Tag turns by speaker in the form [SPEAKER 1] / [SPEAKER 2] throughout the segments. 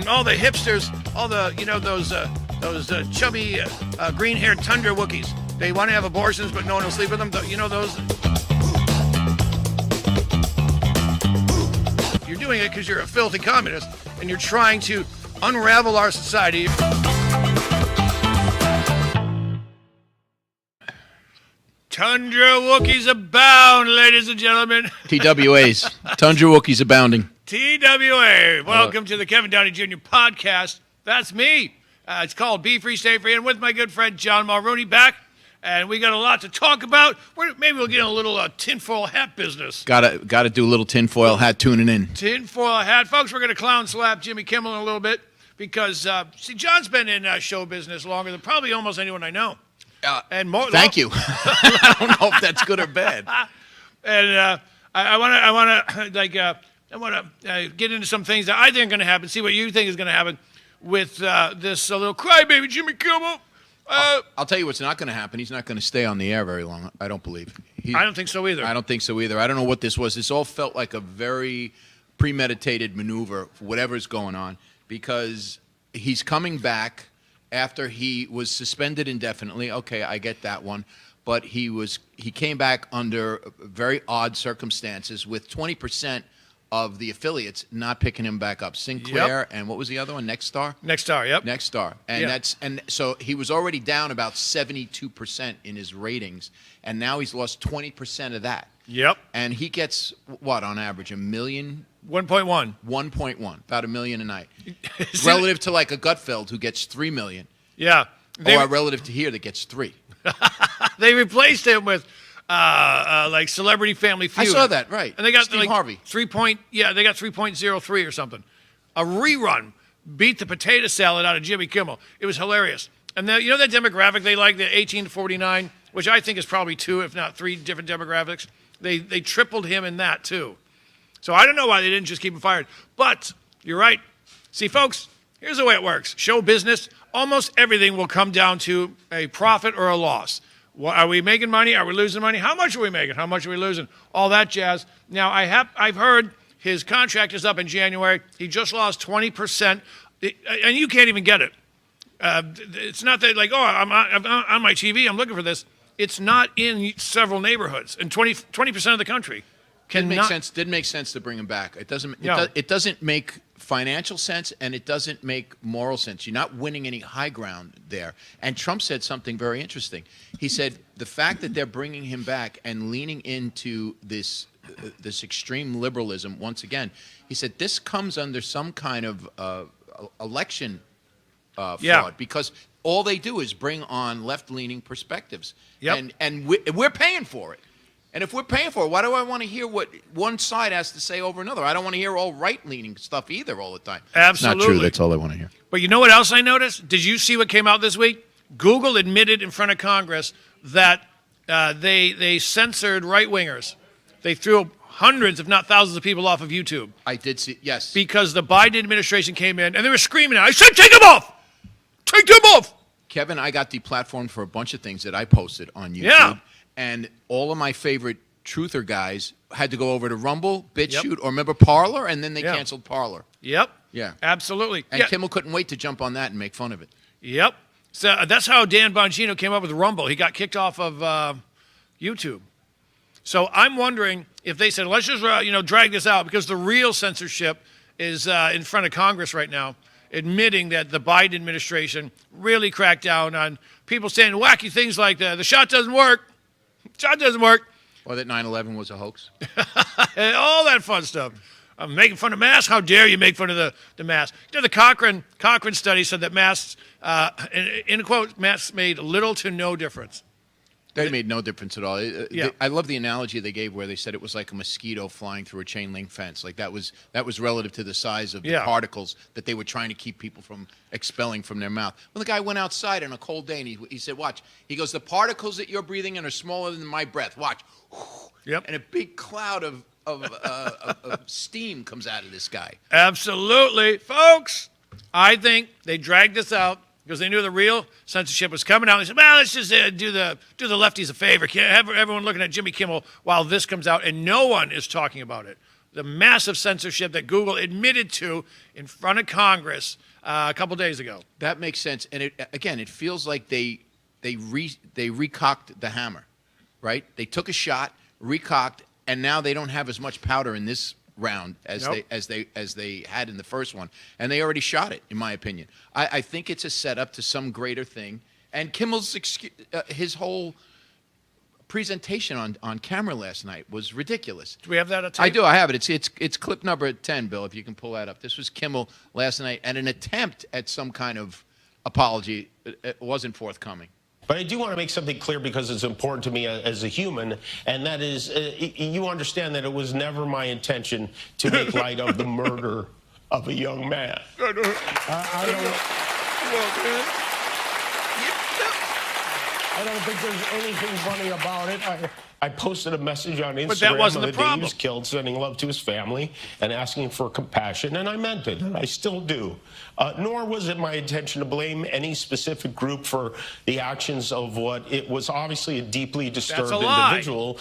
[SPEAKER 1] and all the hipsters, all the, those chubby green-haired tundra Wookiees. They want to have abortions, but no one will sleep with them. You know those? You're doing it because you're a filthy communist, and you're trying to unravel our society. Tundra Wookiees abound, ladies and gentlemen.
[SPEAKER 2] TWAs. Tundra Wookiees abounding.
[SPEAKER 1] TWA. Welcome to the Kevin Downey Jr. podcast. That's me. It's called Be Free, Stay Free, and with my good friend John Mulrooney back. And we got a lot to talk about. Maybe we'll get in a little tinfoil hat business.
[SPEAKER 2] Gotta do a little tinfoil hat tuning in.
[SPEAKER 1] Tinfoil hat. Folks, we're going to clown slap Jimmy Kimmel in a little bit because, John's been in show business longer than probably almost anyone I know. And more.
[SPEAKER 2] Thank you. I don't know if that's good or bad.
[SPEAKER 1] And I want to get into some things that I think are going to happen. See what you think is going to happen with this little crybaby Jimmy Kimmel.
[SPEAKER 2] I'll tell you what's not going to happen. He's not going to stay on the air very long. I don't believe.
[SPEAKER 1] I don't think so either.
[SPEAKER 2] I don't think so either. I don't know what this was. This all felt like a very premeditated maneuver for whatever's going on because he's coming back after he was suspended indefinitely. Okay, I get that one. But he came back under very odd circumstances with 20% of the affiliates not picking him back up. Sinclair and what was the other one? Nexstar?
[SPEAKER 1] Nexstar, yep.
[SPEAKER 2] Nexstar. And so he was already down about 72% in his ratings, and now he's lost 20% of that.
[SPEAKER 1] Yep.
[SPEAKER 2] And he gets, what, on average, $1 million?
[SPEAKER 1] 1.1.
[SPEAKER 2] 1.1, about $1 million a night. Relative to like a Gutfeld who gets $3 million.
[SPEAKER 1] Yeah.
[SPEAKER 2] Or relative to here that gets $3.
[SPEAKER 1] They replaced him with like Celebrity Family Feud.
[SPEAKER 2] I saw that, right.
[SPEAKER 1] And they got
[SPEAKER 2] Steve Harvey.
[SPEAKER 1] They got 3.03 or something. A rerun beat the potato salad out of Jimmy Kimmel. It was hilarious. And you know that demographic they like, the 18 to 49, which I think is probably 2, if not 3 different demographics. They tripled him in that too. So I don't know why they didn't just keep him fired. But you're right. See, folks, here's the way it works. Show business, almost everything will come down to a profit or a loss. Are we making money? Are we losing money? How much are we making? How much are we losing? All that jazz. Now, I've heard his contract is up in January. He just lost 20%, and you can't even get it. It's not that like, I'm on my TV, I'm looking for this. It's not in several neighborhoods, and 20% of the country.
[SPEAKER 2] Didn't make sense to bring him back. It doesn't. It doesn't make financial sense, and it doesn't make moral sense. You're not winning any high ground there. And Trump said something very interesting. He said the fact that they're bringing him back and leaning into this extreme liberalism once again. He said this comes under some kind of election fraud because all they do is bring on left-leaning perspectives.
[SPEAKER 1] Yep.
[SPEAKER 2] And we're paying for it. And if we're paying for it, why do I want to hear what one side has to say over another? I don't want to hear all right-leaning stuff either all the time.
[SPEAKER 1] Absolutely.
[SPEAKER 2] It's not true. That's all I want to hear.
[SPEAKER 1] But you know what else I noticed? Did you see what came out this week? Google admitted in front of Congress that they censored right-wingers. They threw hundreds, if not thousands of people off of YouTube.
[SPEAKER 2] I did see, yes.
[SPEAKER 1] Because the Biden administration came in, and they were screaming out, I said take them off! Take them off!
[SPEAKER 2] Kevin, I got deplatformed for a bunch of things that I posted on YouTube.
[SPEAKER 1] Yeah.
[SPEAKER 2] And all of my favorite truther guys had to go over to Rumble, BitChute, or remember Parler, and then they canceled Parler.
[SPEAKER 1] Yep.
[SPEAKER 2] Yeah.
[SPEAKER 1] Absolutely.
[SPEAKER 2] And Kimmel couldn't wait to jump on that and make fun of it.
[SPEAKER 1] Yep. So that's how Dan Bongino came up with Rumble. He got kicked off of YouTube. So I'm wondering if they said, let's just drag this out, because the real censorship is in front of Congress right now, admitting that the Biden administration really cracked down on people saying wacky things like the shot doesn't work. Shot doesn't work.
[SPEAKER 2] Or that 9/11 was a hoax.
[SPEAKER 1] All that fun stuff. I'm making fun of masks. How dare you make fun of the mask? The Cochrane study said that masks, in quote, masks made little to no difference.
[SPEAKER 2] They made no difference at all. I love the analogy they gave where they said it was like a mosquito flying through a chain link fence. Like that was relative to the size of the particles that they were trying to keep people from expelling from their mouth. Well, the guy went outside on a cold day and he said, watch. He goes, the particles that you're breathing in are smaller than my breath. Watch.
[SPEAKER 1] Yep.
[SPEAKER 2] And a big cloud of steam comes out of this guy.
[SPEAKER 1] Absolutely. Folks, I think they dragged this out because they knew the real censorship was coming out. They said, well, let's just do the lefties a favor. Can't have everyone looking at Jimmy Kimmel while this comes out, and no one is talking about it. the massive censorship that Google admitted to in front of Congress a couple days ago.
[SPEAKER 2] That makes sense. And it feels like they recocked the hammer, right? They took a shot, recocked, and now they don't have as much powder in this round as they had in the first one, and they already shot it, in my opinion. I think it's a setup to some greater thing. And Kimmel's his whole presentation on camera last night was ridiculous.
[SPEAKER 1] Do we have that on tape?
[SPEAKER 2] I do. I have it. It's clip number 10, Bill, if you can pull that up. This was Kimmel last night, and an attempt at some kind of apology wasn't forthcoming.
[SPEAKER 3] But I do want to make something clear because it's important to me as a human, and that is, you understand that it was never my intention to make light of the murder of a young man. I don't think there's anything funny about it. I posted a message on Instagram
[SPEAKER 1] but that wasn't
[SPEAKER 3] on
[SPEAKER 1] the
[SPEAKER 3] the day he
[SPEAKER 1] problem.
[SPEAKER 3] was killed, sending love to his family and asking for compassion, and I meant it, and I still do. Nor was it my intention to blame any specific group for the actions of what it was obviously a deeply disturbed individual.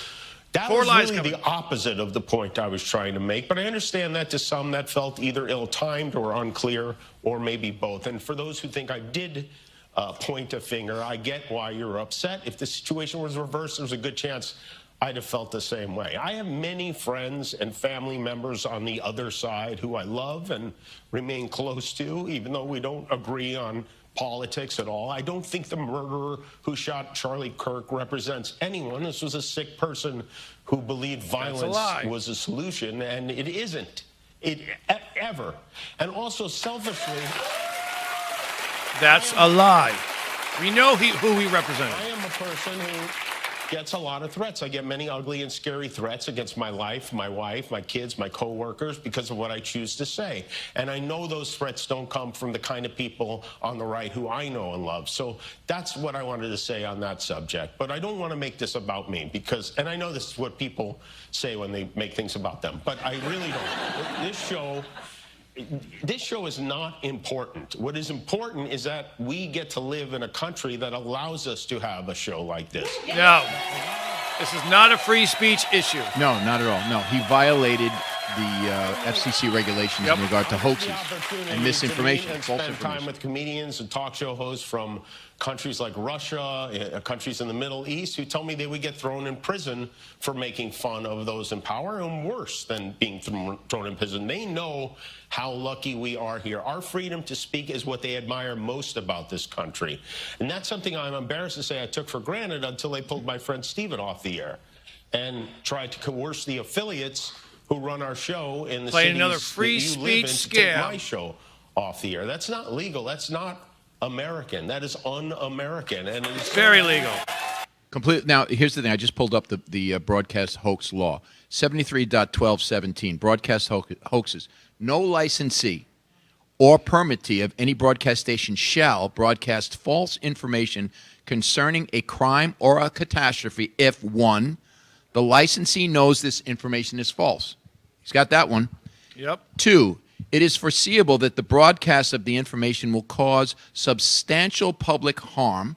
[SPEAKER 3] That was really the opposite of the point I was trying to make, but I understand that to some that felt either ill-timed or unclear, or maybe both. And for those who think I did point a finger, I get why you're upset. If the situation was reversed, there's a good chance I'd have felt the same way. I have many friends and family members on the other side who I love and remain close to, even though we don't agree on politics at all. I don't think the murderer who shot Charlie Kirk represents anyone. This was a sick person who believed violence was a solution, and it isn't. Ever. And also, selfishly,
[SPEAKER 1] that's a lie. We know who he represented.
[SPEAKER 3] I am a person who gets a lot of threats. I get many ugly and scary threats against my life, my wife, my kids, my coworkers because of what I choose to say. And I know those threats don't come from the kind of people on the right who I know and love. So that's what I wanted to say on that subject. But I don't want to make this about me because, and I know this is what people say when they make things about them, but I really don't. This show is not important. What is important is that we get to live in a country that allows us to have a show like this.
[SPEAKER 1] No. This is not a free speech issue.
[SPEAKER 2] No, not at all. No, he violated the FCC regulations in regard to hoaxes and misinformation, false
[SPEAKER 3] spend
[SPEAKER 2] information.
[SPEAKER 3] time with comedians and talk show hosts from countries like Russia, countries in the Middle East, who tell me they would get thrown in prison for making fun of those in power, and worse than being thrown in prison. They know how lucky we are here. Our freedom to speak is what they admire most about this country. And that's something I'm embarrassed to say I took for granted until they pulled my friend Steven off the air and tried to coerce the affiliates who run our show in the cities
[SPEAKER 1] another free
[SPEAKER 3] that you live in
[SPEAKER 1] speech
[SPEAKER 3] to take
[SPEAKER 1] scam.
[SPEAKER 3] my show off the air. That's not legal. That's not American. That is un-American. And it's
[SPEAKER 1] very legal.
[SPEAKER 2] Complete. Now, here's the thing. I just pulled up the broadcast hoax law. 73.1217, broadcast hoaxes. No licensee or permittee of any broadcast station shall broadcast false information concerning a crime or a catastrophe if, 1, the licensee knows this information is false. He's got that one.
[SPEAKER 1] Yep.
[SPEAKER 2] 2, it is foreseeable that the broadcast of the information will cause substantial public harm.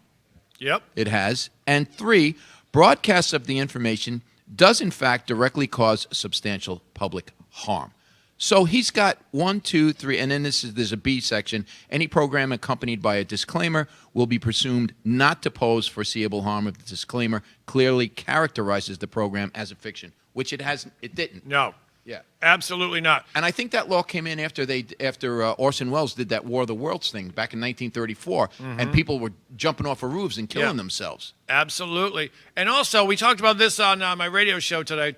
[SPEAKER 1] Yep.
[SPEAKER 2] It has. And 3, broadcasts of the information does in fact directly cause substantial public harm. So he's got 1, 2, 3, and then there's a B section. Any program accompanied by a disclaimer will be presumed not to pose foreseeable harm if the disclaimer clearly characterizes the program as a fiction, which it hasn't. It didn't.
[SPEAKER 1] No.
[SPEAKER 2] Yeah.
[SPEAKER 1] Absolutely not.
[SPEAKER 2] And I think that law came in after Orson Welles did that War of the Worlds thing back in 1934, and people were jumping off of roofs and killing themselves.
[SPEAKER 1] Absolutely. And also, we talked about this on my radio show today.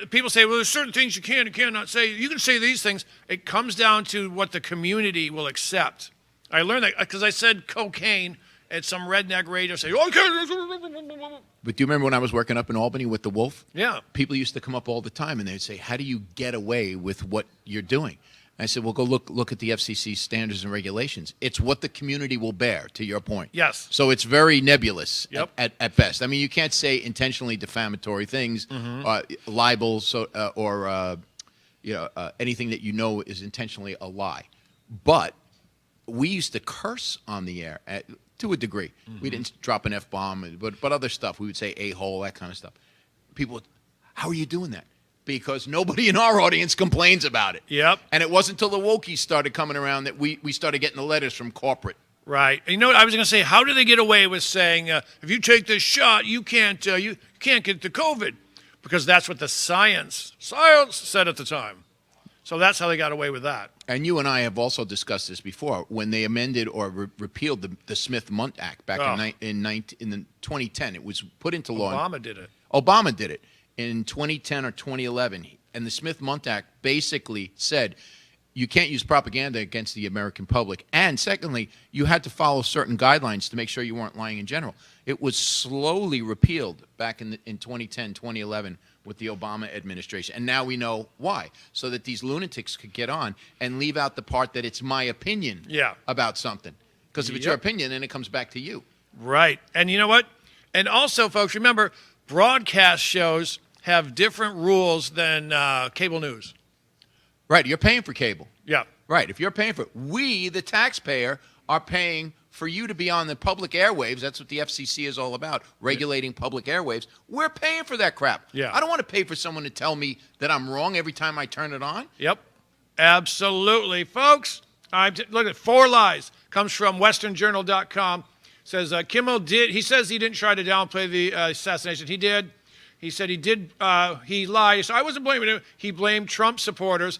[SPEAKER 1] People say, well, there's certain things you can and cannot say. You can say these things. It comes down to what the community will accept. I learned that because I said cocaine at some redneck radio. Say, oh, okay.
[SPEAKER 2] But do you remember when I was working up in Albany with the Wolf?
[SPEAKER 1] Yeah.
[SPEAKER 2] People used to come up all the time, and they'd say, how do you get away with what you're doing? And I said, well, go look at the FCC standards and regulations. It's what the community will bear, to your point.
[SPEAKER 1] Yes.
[SPEAKER 2] So it's very nebulous at best. I mean, you can't say intentionally defamatory things, libels, or anything that you know is intentionally a lie. But we used to curse on the air to a degree. We didn't drop an F-bomb, but other stuff. We would say a-hole, that kind of stuff. People would, how are you doing that? because nobody in our audience complains about it.
[SPEAKER 1] Yep.
[SPEAKER 2] And it wasn't until the wokies started coming around that we started getting the letters from corporate.
[SPEAKER 1] Right. And you know what I was going to say? How do they get away with saying, if you take this shot, you can't get the COVID? Because that's what the science said at the time. So that's how they got away with that.
[SPEAKER 2] And you and I have also discussed this before. When they amended or repealed the Smith-Mundt Act back in 2010, it was put into law.
[SPEAKER 1] Obama did it.
[SPEAKER 2] Obama did it in 2010 or 2011. And the Smith-Mundt Act basically said you can't use propaganda against the American public. And secondly, you had to follow certain guidelines to make sure you weren't lying in general. It was slowly repealed back in 2010, 2011 with the Obama administration. And now we know why. So that these lunatics could get on and leave out the part that it's my opinion about something. Because if it's your opinion, then it comes back to you.
[SPEAKER 1] Right. And you know what? And also, folks, remember, broadcast shows have different rules than cable news.
[SPEAKER 2] Right. You're paying for cable.
[SPEAKER 1] Yeah.
[SPEAKER 2] Right. If you're paying for it, we, the taxpayer, are paying for you to be on the public airwaves. That's what the FCC is all about, regulating public airwaves. We're paying for that crap.
[SPEAKER 1] Yeah.
[SPEAKER 2] I don't want to pay for someone to tell me that I'm wrong every time I turn it on.
[SPEAKER 1] Yep. Absolutely. Folks, look at 4 Lies. Comes from westernjournal.com. Says Kimmel he says he didn't try to downplay the assassination. He did. He said he did. He lied. So I wasn't blaming him. He blamed Trump supporters.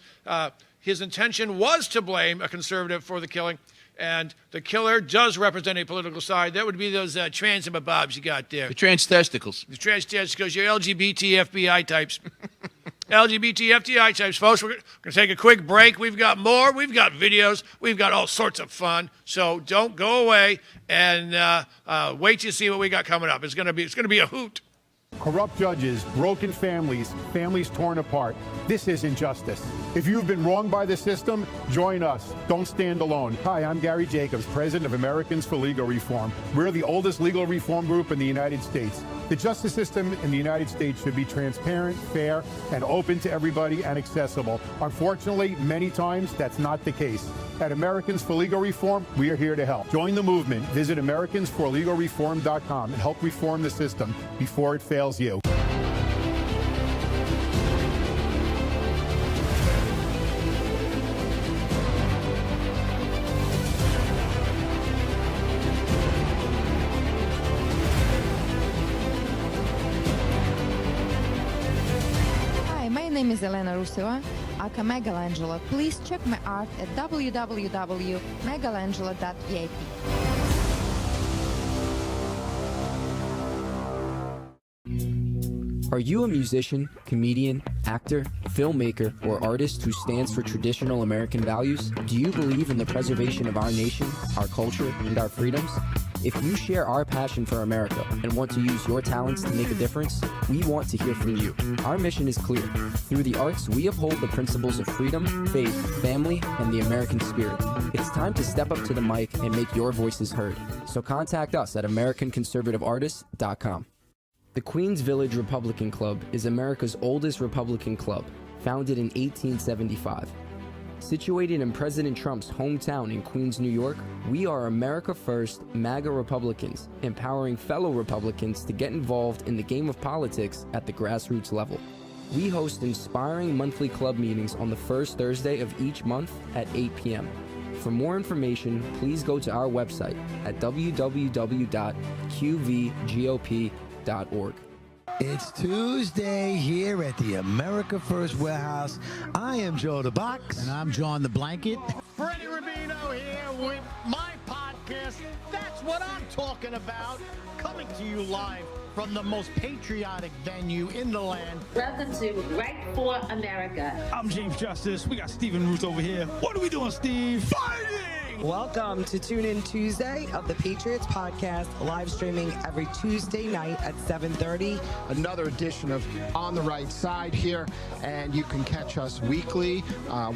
[SPEAKER 1] His intention was to blame a conservative for the killing. And the killer does represent a political side. That would be those trans bobs you got there.
[SPEAKER 2] The trans testicles.
[SPEAKER 1] The trans testicles, your LGBT FBI types. LGBT FDI types. Folks, we're going to take a quick break. We've got more. We've got videos. We've got all sorts of fun. So don't go away and wait to see what we got coming up. It's going to be a hoot.
[SPEAKER 4] Corrupt judges, broken families, families torn apart. This is injustice. If you've been wronged by the system, join us. Don't stand alone. Hi, I'm Gary Jacobs, president of Americans for Legal Reform. We're the oldest legal reform group in the United States. The justice system in the United States should be transparent, fair, and open to everybody and accessible. Unfortunately, many times that's not the case. At Americans for Legal Reform, we are here to help. Join the movement. Visit AmericansForLegalReform.com and help reform the system before it fails you.
[SPEAKER 5] Hi, my name is Elena Ruseva, aka Megalangela. Please check my art at www.megalangela.vip.
[SPEAKER 6] Are you a musician, comedian, actor, filmmaker, or artist who stands for traditional American values? Do you believe in the preservation of our nation, our culture, and our freedoms? If you share our passion for America and want to use your talents to make a difference, we want to hear from you. Our mission is clear. Through the arts, we uphold the principles of freedom, faith, family, and the American spirit. It's time to step up to the mic and make your voices heard. So contact us at AmericanConservativeArtists.com. The Queens Village Republican Club is America's oldest Republican club, founded in 1875. Situated in President Trump's hometown in Queens, New York, we are America First MAGA Republicans, empowering fellow Republicans to get involved in the game of politics at the grassroots level. We host inspiring monthly club meetings on the first Thursday of each month at 8 p.m. For more information, please go to our website at www.qvgop.org.
[SPEAKER 7] It's Tuesday here at the America First Warehouse. I am Joe the Box.
[SPEAKER 8] And I'm John the Blanket.
[SPEAKER 9] Freddie Rubino here with my podcast. That's what I'm talking about. Coming to you live from the most patriotic venue in the land.
[SPEAKER 10] Welcome to Right for America.
[SPEAKER 8] I'm James Justice. We got Stephen Ruth over here. What are we doing, Steve? Fighting!
[SPEAKER 11] Welcome to Tune In Tuesday of the Patriots Podcast, live streaming every Tuesday night at 7:30.
[SPEAKER 12] Another edition of On the Right Side here, and you can catch us weekly,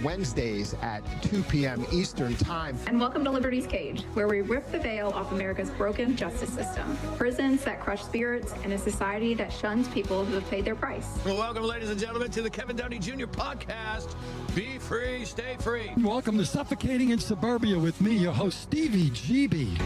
[SPEAKER 12] Wednesdays at 2 p.m. Eastern Time.
[SPEAKER 13] And welcome to Liberty's Cage, where we rip the veil off America's broken justice system, prisons that crush spirits, and a society that shuns people who have paid their price.
[SPEAKER 1] Well, welcome, ladies and gentlemen, to the Kevin Downey Jr. Podcast. Be free, stay free.
[SPEAKER 8] Welcome to Suffocating in Suburbia with me, your host, Stevie GB.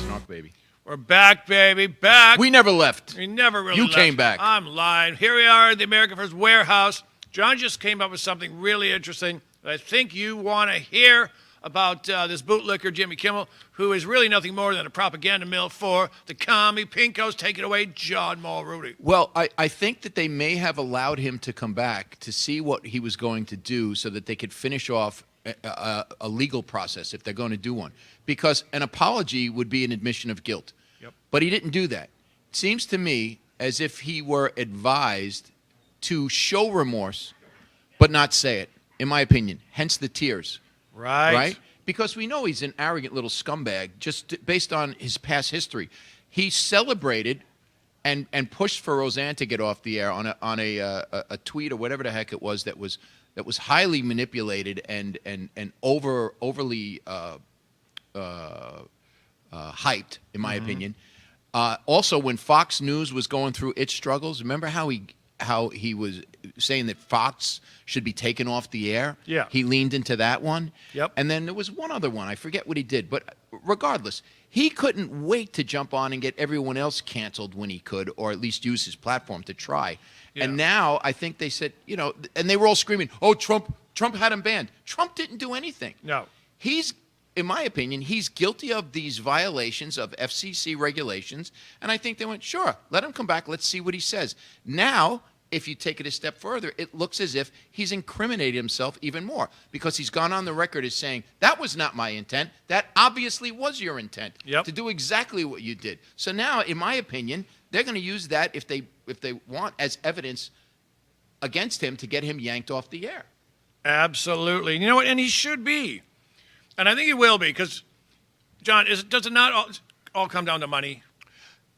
[SPEAKER 2] Snark baby.
[SPEAKER 1] We're back, baby, back.
[SPEAKER 2] We never left.
[SPEAKER 1] We never really
[SPEAKER 2] You
[SPEAKER 1] left.
[SPEAKER 2] came back.
[SPEAKER 1] I'm lying. Here we are at the America First Warehouse. John just came up with something really interesting that I think you want to hear about this bootlicker, Jimmy Kimmel, who is really nothing more than a propaganda mill for the commie pinkos. Take it away, John Mulrooney.
[SPEAKER 2] Well, I think that they may have allowed him to come back to see what he was going to do so that they could finish off a legal process if they're going to do one. Because an apology would be an admission of guilt.
[SPEAKER 1] Yep.
[SPEAKER 2] But he didn't do that. It seems to me as if he were advised to show remorse but not say it, in my opinion. Hence the tears. Right? Because we know he's an arrogant little scumbag just based on his past history. He celebrated and pushed for Roseanne to get off the air on a tweet or whatever the heck it was that was highly manipulated and overly hyped, in my opinion. Also, when Fox News was going through its struggles, remember how he was saying that Fox should be taken off the air?
[SPEAKER 1] Yeah.
[SPEAKER 2] He leaned into that one.
[SPEAKER 1] Yep.
[SPEAKER 2] And then there was one other one. I forget what he did. But regardless, he couldn't wait to jump on and get everyone else canceled when he could, or at least use his platform to try. Yeah. And now I think they said, and they were all screaming, oh, Trump had him banned. Trump didn't do anything.
[SPEAKER 1] No.
[SPEAKER 2] In my opinion, he's guilty of these violations of FCC regulations, and I think they went, sure, let him come back. Let's see what he says. Now, if you take it a step further, it looks as if he's incriminated himself even more because he's gone on the record as saying, that was not my intent. That obviously was your intent to do exactly what you did. So now, in my opinion, they're going to use that if they want as evidence against him to get him yanked off the air.
[SPEAKER 1] Absolutely. You know what? And he should be. And I think he will be because, John, does it not all come down to money?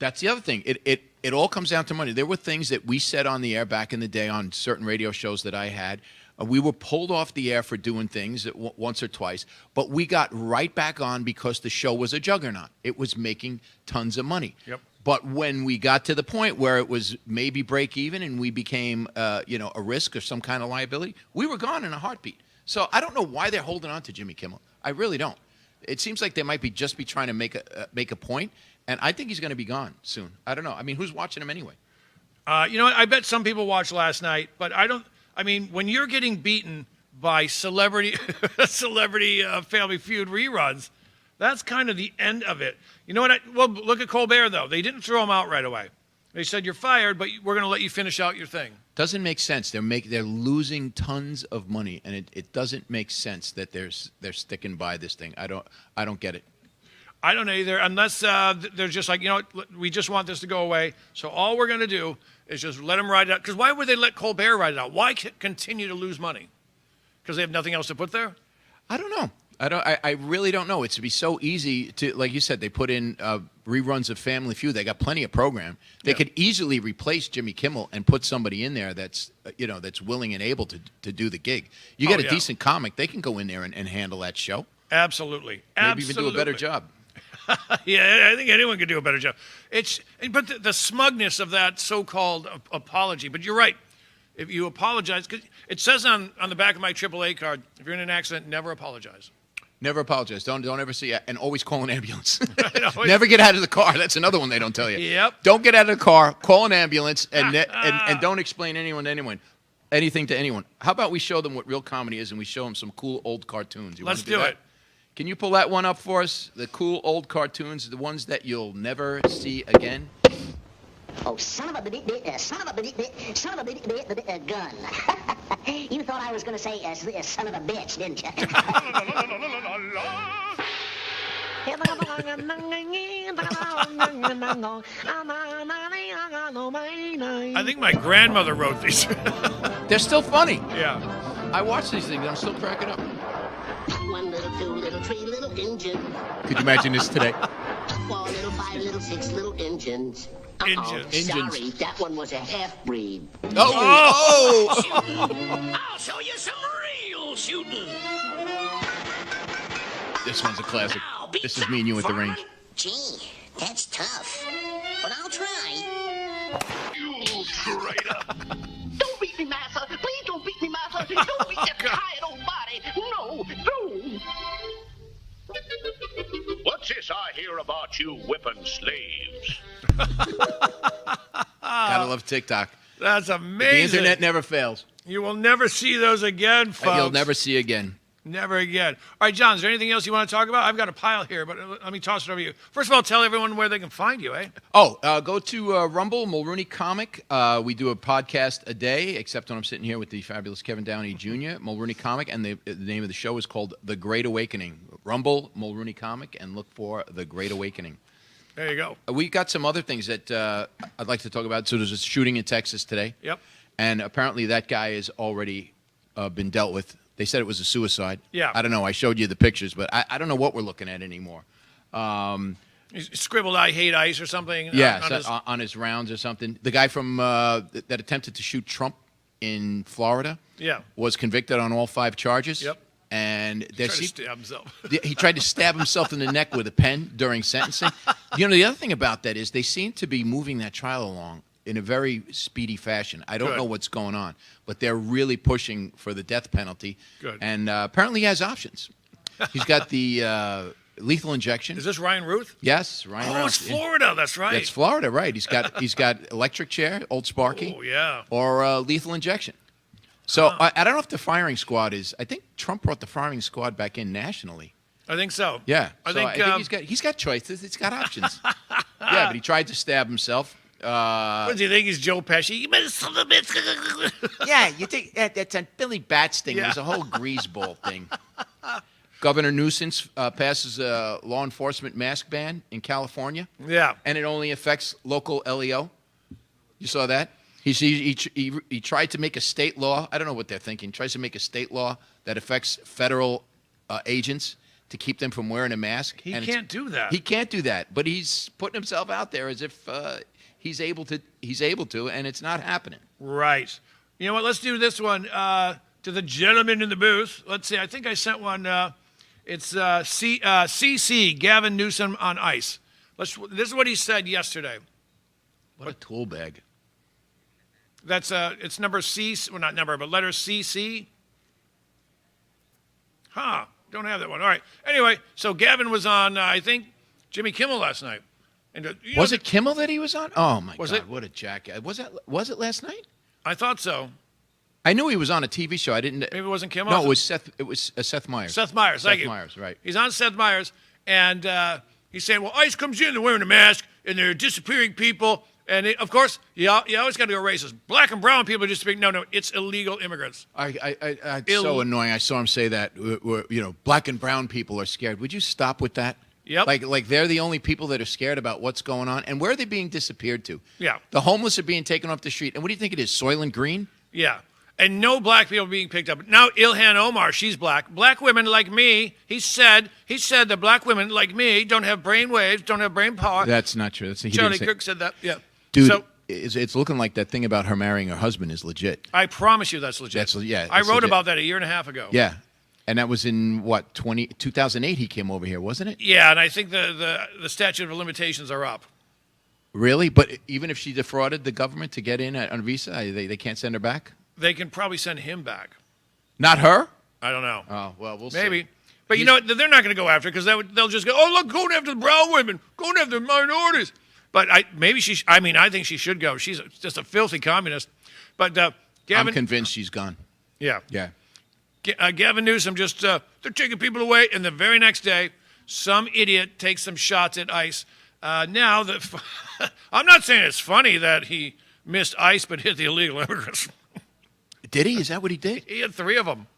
[SPEAKER 2] That's the other thing. It all comes down to money. There were things that we said on the air back in the day on certain radio shows that I had. We were pulled off the air for doing things once or twice, but we got right back on because the show was a juggernaut. It was making tons of money.
[SPEAKER 1] Yep.
[SPEAKER 2] But when we got to the point where it was maybe break even and we became a risk or some kind of liability, we were gone in a heartbeat. So I don't know why they're holding on to Jimmy Kimmel. I really don't. It seems like they might be just trying to make a point, and I think he's going to be gone soon. I don't know. I mean, who's watching him anyway?
[SPEAKER 1] You know what? I bet some people watched last night, but I don't. I mean, when you're getting beaten by celebrity Family Feud reruns, that's kind of the end of it. You know what? Well, look at Colbert though. They didn't throw him out right away. They said you're fired, but we're going to let you finish out your thing.
[SPEAKER 2] Doesn't make sense. They're losing tons of money, and it doesn't make sense that they're sticking by this thing. I don't get it.
[SPEAKER 1] I don't either, unless they're just like, we just want this to go away. So all we're going to do is just let them ride it out. Because why would they let Colbert ride it out? Why continue to lose money? Because they have nothing else to put there?
[SPEAKER 2] I don't know. I really don't know. It's to be so easy to, like you said, they put in reruns of Family Feud. They got plenty of program. They could easily replace Jimmy Kimmel and put somebody in there that's willing and able to do the gig. You get a decent comic, they can go in there and handle that show.
[SPEAKER 1] Absolutely.
[SPEAKER 2] Maybe even do a better job.
[SPEAKER 1] Yeah, I think anyone could do a better job. But the smugness of that so-called apology. But you're right. If you apologize, because it says on the back of my AAA card, if you're in an accident, never apologize.
[SPEAKER 2] Never apologize. Don't ever see it. And always call an ambulance. Never get out of the car. That's another one they don't tell you.
[SPEAKER 1] Yep.
[SPEAKER 2] Don't get out of the car. Call an ambulance and don't explain anything to anyone. How about we show them what real comedy is and we show them some cool old cartoons?
[SPEAKER 1] Let's do it.
[SPEAKER 2] Can you pull that one up for us? The cool old cartoons, the ones that you'll never see again.
[SPEAKER 14] Oh, son of a gun. You thought I was going to say son of a bitch, didn't you?
[SPEAKER 1] I think my grandmother wrote these.
[SPEAKER 2] They're still funny.
[SPEAKER 1] Yeah.
[SPEAKER 2] I watch these things. I'm still cracking up.
[SPEAKER 14] 1 little, 2 little, 3 little engine.
[SPEAKER 2] Could you imagine this today?
[SPEAKER 14] 4 little, 5 little, 6 little engines. Sorry, that one was a half-breed.
[SPEAKER 2] Oh!
[SPEAKER 14] I'll show you some real shooting.
[SPEAKER 2] This one's a classic. This is me and you at the range.
[SPEAKER 14] Gee, that's tough. But I'll try.
[SPEAKER 15] You traitor.
[SPEAKER 14] Don't beat me, Massa. Please don't beat me, Massa. Don't beat that tired old body. No.
[SPEAKER 15] What's this? guess I hear about you whipping slaves.
[SPEAKER 2] Gotta love TikTok.
[SPEAKER 1] That's amazing.
[SPEAKER 2] The internet never fails.
[SPEAKER 1] You will never see those again, folks.
[SPEAKER 2] You'll never see again.
[SPEAKER 1] Never again. All right, John, is there anything else you want to talk about? I've got a pile here, but let me toss it over to you. First of all, tell everyone where they can find you, eh?
[SPEAKER 2] Go to Rumble, Mulrooney Comic. We do a podcast a day, except when I'm sitting here with the fabulous Kevin Downey Jr., Mulrooney Comic, and the name of the show is called The Great Awakening. Rumble, Mulrooney Comic, and look for The Great Awakening.
[SPEAKER 1] There you go.
[SPEAKER 2] We got some other things that I'd like to talk about. So there's a shooting in Texas today.
[SPEAKER 1] Yep.
[SPEAKER 2] And apparently that guy has already been dealt with. They said it was a suicide.
[SPEAKER 1] Yeah.
[SPEAKER 2] I don't know. I showed you the pictures, but I don't know what we're looking at anymore.
[SPEAKER 1] He scribbled, "I hate ICE" or something.
[SPEAKER 2] Yeah, on his rounds or something. The guy from that attempted to shoot Trump in Florida was convicted on all 5 charges.
[SPEAKER 1] Yep.
[SPEAKER 2] And
[SPEAKER 1] He tried to stab himself.
[SPEAKER 2] He tried to stab himself in the neck with a pen during sentencing. The other thing about that is they seem to be moving that trial along in a very speedy fashion. I don't know what's going on, but they're really pushing for the death penalty.
[SPEAKER 1] Good.
[SPEAKER 2] And apparently he has options. He's got the lethal injection.
[SPEAKER 1] Is this Ryan Ruth?
[SPEAKER 2] Yes, Ryan Ruth.
[SPEAKER 1] Oh, it's Florida. That's right.
[SPEAKER 2] That's Florida, right. He's got electric chair, old Sparky.
[SPEAKER 1] Oh, yeah.
[SPEAKER 2] Or lethal injection. So I don't know if the firing squad is. I think Trump brought the firing squad back in nationally.
[SPEAKER 1] I think so.
[SPEAKER 2] Yeah.
[SPEAKER 1] I
[SPEAKER 2] think he's got choices. He's got options. Yeah, but he tried to stab himself.
[SPEAKER 1] What does he think? He's Joe Pesci? You better son of a bitch.
[SPEAKER 2] Yeah, you think that's a Billy Bats thing. There's a whole greaseball thing. Governor Newsom passes a law enforcement mask ban in California.
[SPEAKER 1] Yeah.
[SPEAKER 2] And it only affects local LEO. You saw that? He tried to make a state law. I don't know what they're thinking. Tries to make a state law that affects federal agents to keep them from wearing a mask.
[SPEAKER 1] He can't do that.
[SPEAKER 2] He can't do that. But he's putting himself out there as if he's able to. He's able to, and it's not happening.
[SPEAKER 1] Right. You know what? Let's do this one to the gentleman in the booth. Let's see. I think I sent one. It's CC Gavin Newsom on ICE. This is what he said yesterday.
[SPEAKER 2] What a tool bag.
[SPEAKER 1] That's it's number C. Well, not number, but letter CC. Don't have that one. All right. Anyway, so Gavin was on, I think, Jimmy Kimmel last night. And
[SPEAKER 2] was it Kimmel that he was on? Oh my
[SPEAKER 1] was
[SPEAKER 2] God!
[SPEAKER 1] It?
[SPEAKER 2] What a jackass! Was it last night?
[SPEAKER 1] I thought so.
[SPEAKER 2] I knew he was on a TV show. I didn't.
[SPEAKER 1] Maybe it wasn't Kimmel.
[SPEAKER 2] No, it was Seth. It was Seth Meyers.
[SPEAKER 1] Seth Meyers. Thank you.
[SPEAKER 2] Seth Meyers. Right.
[SPEAKER 1] He's on Seth Meyers, and he's saying, "Well, ICE comes in, they're wearing a mask, and they're disappearing people." And of course, you always got to go racist. Black and brown people are disappearing. No, it's illegal immigrants.
[SPEAKER 2] It's so annoying. I saw him say that. Black and brown people are scared. Would you stop with that?
[SPEAKER 1] Yep.
[SPEAKER 2] Like they're the only people that are scared about what's going on. And where are they being disappeared to?
[SPEAKER 1] Yeah.
[SPEAKER 2] The homeless are being taken off the street. And what do you think it is, Soylent Green?
[SPEAKER 1] Yeah. And no black people being picked up. Now, Ilhan Omar, she's black. Black women like me, he said that black women like me don't have brain waves, don't have brain power.
[SPEAKER 2] That's not true.
[SPEAKER 1] Charlie Kirk said that. Yeah.
[SPEAKER 2] Dude,
[SPEAKER 1] so,
[SPEAKER 2] it's looking like that thing about her marrying her husband is legit.
[SPEAKER 1] I promise you that's legit. I wrote about that a year and a half ago.
[SPEAKER 2] Yeah. And that was in, 2008 he came over here, wasn't it?
[SPEAKER 1] Yeah, and I think the statute of limitations are up.
[SPEAKER 2] Really? But even if she defrauded the government to get in on a visa, they can't send her back?
[SPEAKER 1] They can probably send him back.
[SPEAKER 2] Not her?
[SPEAKER 1] I don't know.
[SPEAKER 2] Oh, well, we'll see.
[SPEAKER 1] Maybe. But you know what? They're not going to go after it because they'll just go, oh, look, going after the brown women, going after the minorities. But I think she should go. She's just a filthy communist. But Gavin,
[SPEAKER 2] I'm convinced she's gone.
[SPEAKER 1] Yeah.
[SPEAKER 2] Yeah.
[SPEAKER 1] Gavin Newsom just, they're taking people away. And the very next day, some idiot takes some shots at ICE. I'm not saying it's funny that he missed ICE but hit the illegal immigrants.
[SPEAKER 2] Did he? Is that what he did?
[SPEAKER 1] He hit 3 of them.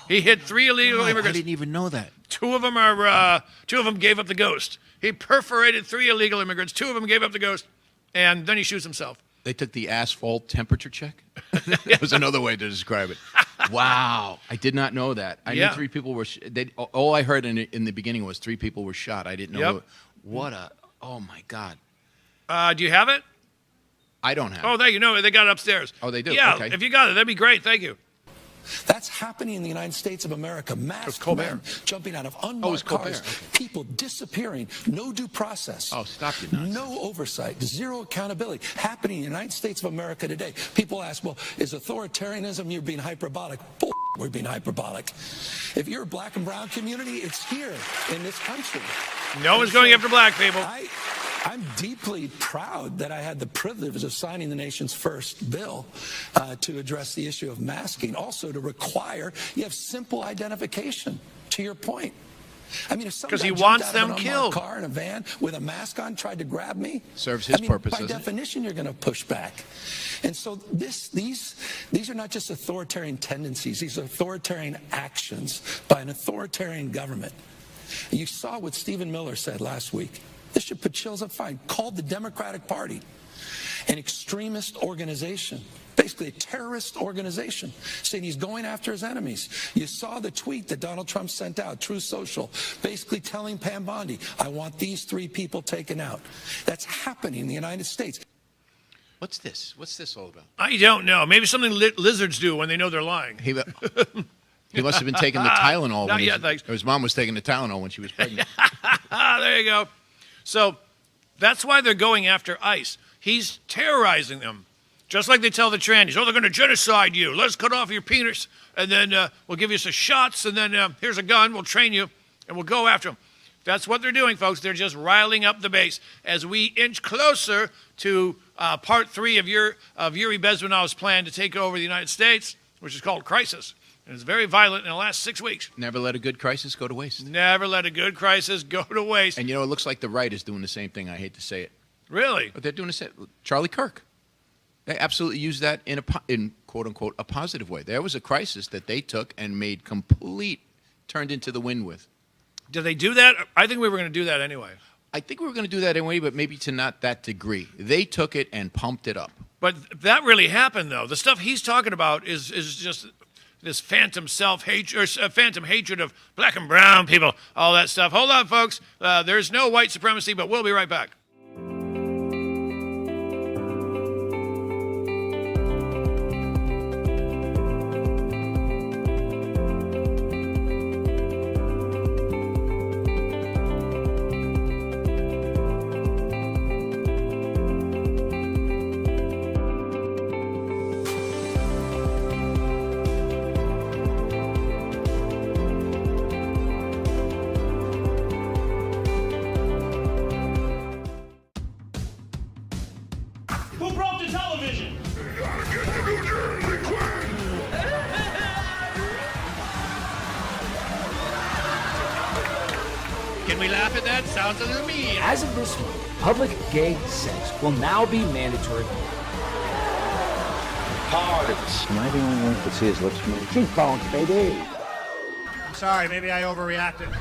[SPEAKER 1] He hit 3 illegal immigrants.
[SPEAKER 2] I didn't even know that.
[SPEAKER 1] 2 of them gave up the ghost. He perforated 3 illegal immigrants. 2 of them gave up the ghost, and then he shoots himself.
[SPEAKER 2] They took the asphalt temperature check? That was another way to describe it. Wow. I did not know that. I knew 3 people were all I heard in the beginning was 3 people were shot. I didn't know.
[SPEAKER 1] Yep.
[SPEAKER 2] Oh, my God.
[SPEAKER 1] Do you have it?
[SPEAKER 2] I don't have it.
[SPEAKER 1] Oh, they got it upstairs.
[SPEAKER 2] Oh, they do?
[SPEAKER 1] Yeah,
[SPEAKER 2] Okay.
[SPEAKER 1] if you got it, that'd be great. Thank you.
[SPEAKER 16] That's happening in the United States of America. Masked men jumping out of unmarked cars, people disappearing, no due process.
[SPEAKER 2] Oh, stop your nonsense.
[SPEAKER 16] No oversight, zero accountability happening in the United States of America today. People ask, well, is authoritarianism, you're being hyperbolic? Bull, we're being hyperbolic. If you're a black and brown community, it's here in this country.
[SPEAKER 1] No one's going after black people.
[SPEAKER 16] I'm deeply proud that I had the privilege of signing the nation's first bill to address the issue of masking, also to require you have simple identification, to your point. I mean, if somebody
[SPEAKER 1] he wants them killed.
[SPEAKER 16] Car in a van with a mask on tried to grab me,
[SPEAKER 2] serves his purpose.
[SPEAKER 16] By definition, you're going to push back. And so these are not just authoritarian tendencies; these are authoritarian actions by an authoritarian government. You saw what Stephen Miller said last week. This should put chills up fine. Called the Democratic Party an extremist organization, basically a terrorist organization, saying he's going after his enemies. You saw the tweet that Donald Trump sent out, Truth Social, basically telling Pam Bondi, I want these 3 people taken out. That's happening in the United States.
[SPEAKER 2] What's this? What's this all about?
[SPEAKER 1] I don't know. Maybe something lizards do when they know they're lying.
[SPEAKER 2] He must have been taking the Tylenol.
[SPEAKER 1] Not yet, thanks.
[SPEAKER 2] Or his mom was taking the Tylenol when she was pregnant.
[SPEAKER 1] There you go. So that's why they're going after ICE. He's terrorizing them. Just like they tell the trannies, oh, they're going to genocide you. Let's cut off your penis, and then we'll give you some shots, and then here's a gun. We'll train you, and we'll go after them. That's what they're doing, folks. They're just riling up the base as we inch closer to part 3 of Yuri Bezmenow's plan to take over the United States, which is called Crisis. And it's very violent in the last 6 weeks.
[SPEAKER 2] Never let a good crisis go to waste.
[SPEAKER 1] Never let a good crisis go to waste.
[SPEAKER 2] And, you know, it looks like the right is doing the same thing. I hate to say it.
[SPEAKER 1] Really?
[SPEAKER 2] But they're doing the same. Charlie Kirk. They absolutely use that in quote-unquote, a positive way. There was a crisis that they took and made turned into the wind with.
[SPEAKER 1] Did they do that? I think we were going to do that anyway.
[SPEAKER 2] I think we were going to do that anyway, but maybe to not that degree. They took it and pumped it up.
[SPEAKER 1] But that really happened, though. The stuff he's talking about is just this phantom self-hatred, or phantom hatred of black and brown people, all that stuff. Hold on, folks. There's no white supremacy, but we'll be right back.
[SPEAKER 8] Who broke the television?
[SPEAKER 1] Can we laugh at that? Sounds a little mean.
[SPEAKER 17] As of this week, public gay sex will now be mandatory.
[SPEAKER 18] Am I the only one who can see his lips move? Cheekbones, baby.
[SPEAKER 9] Sorry, maybe I overreacted.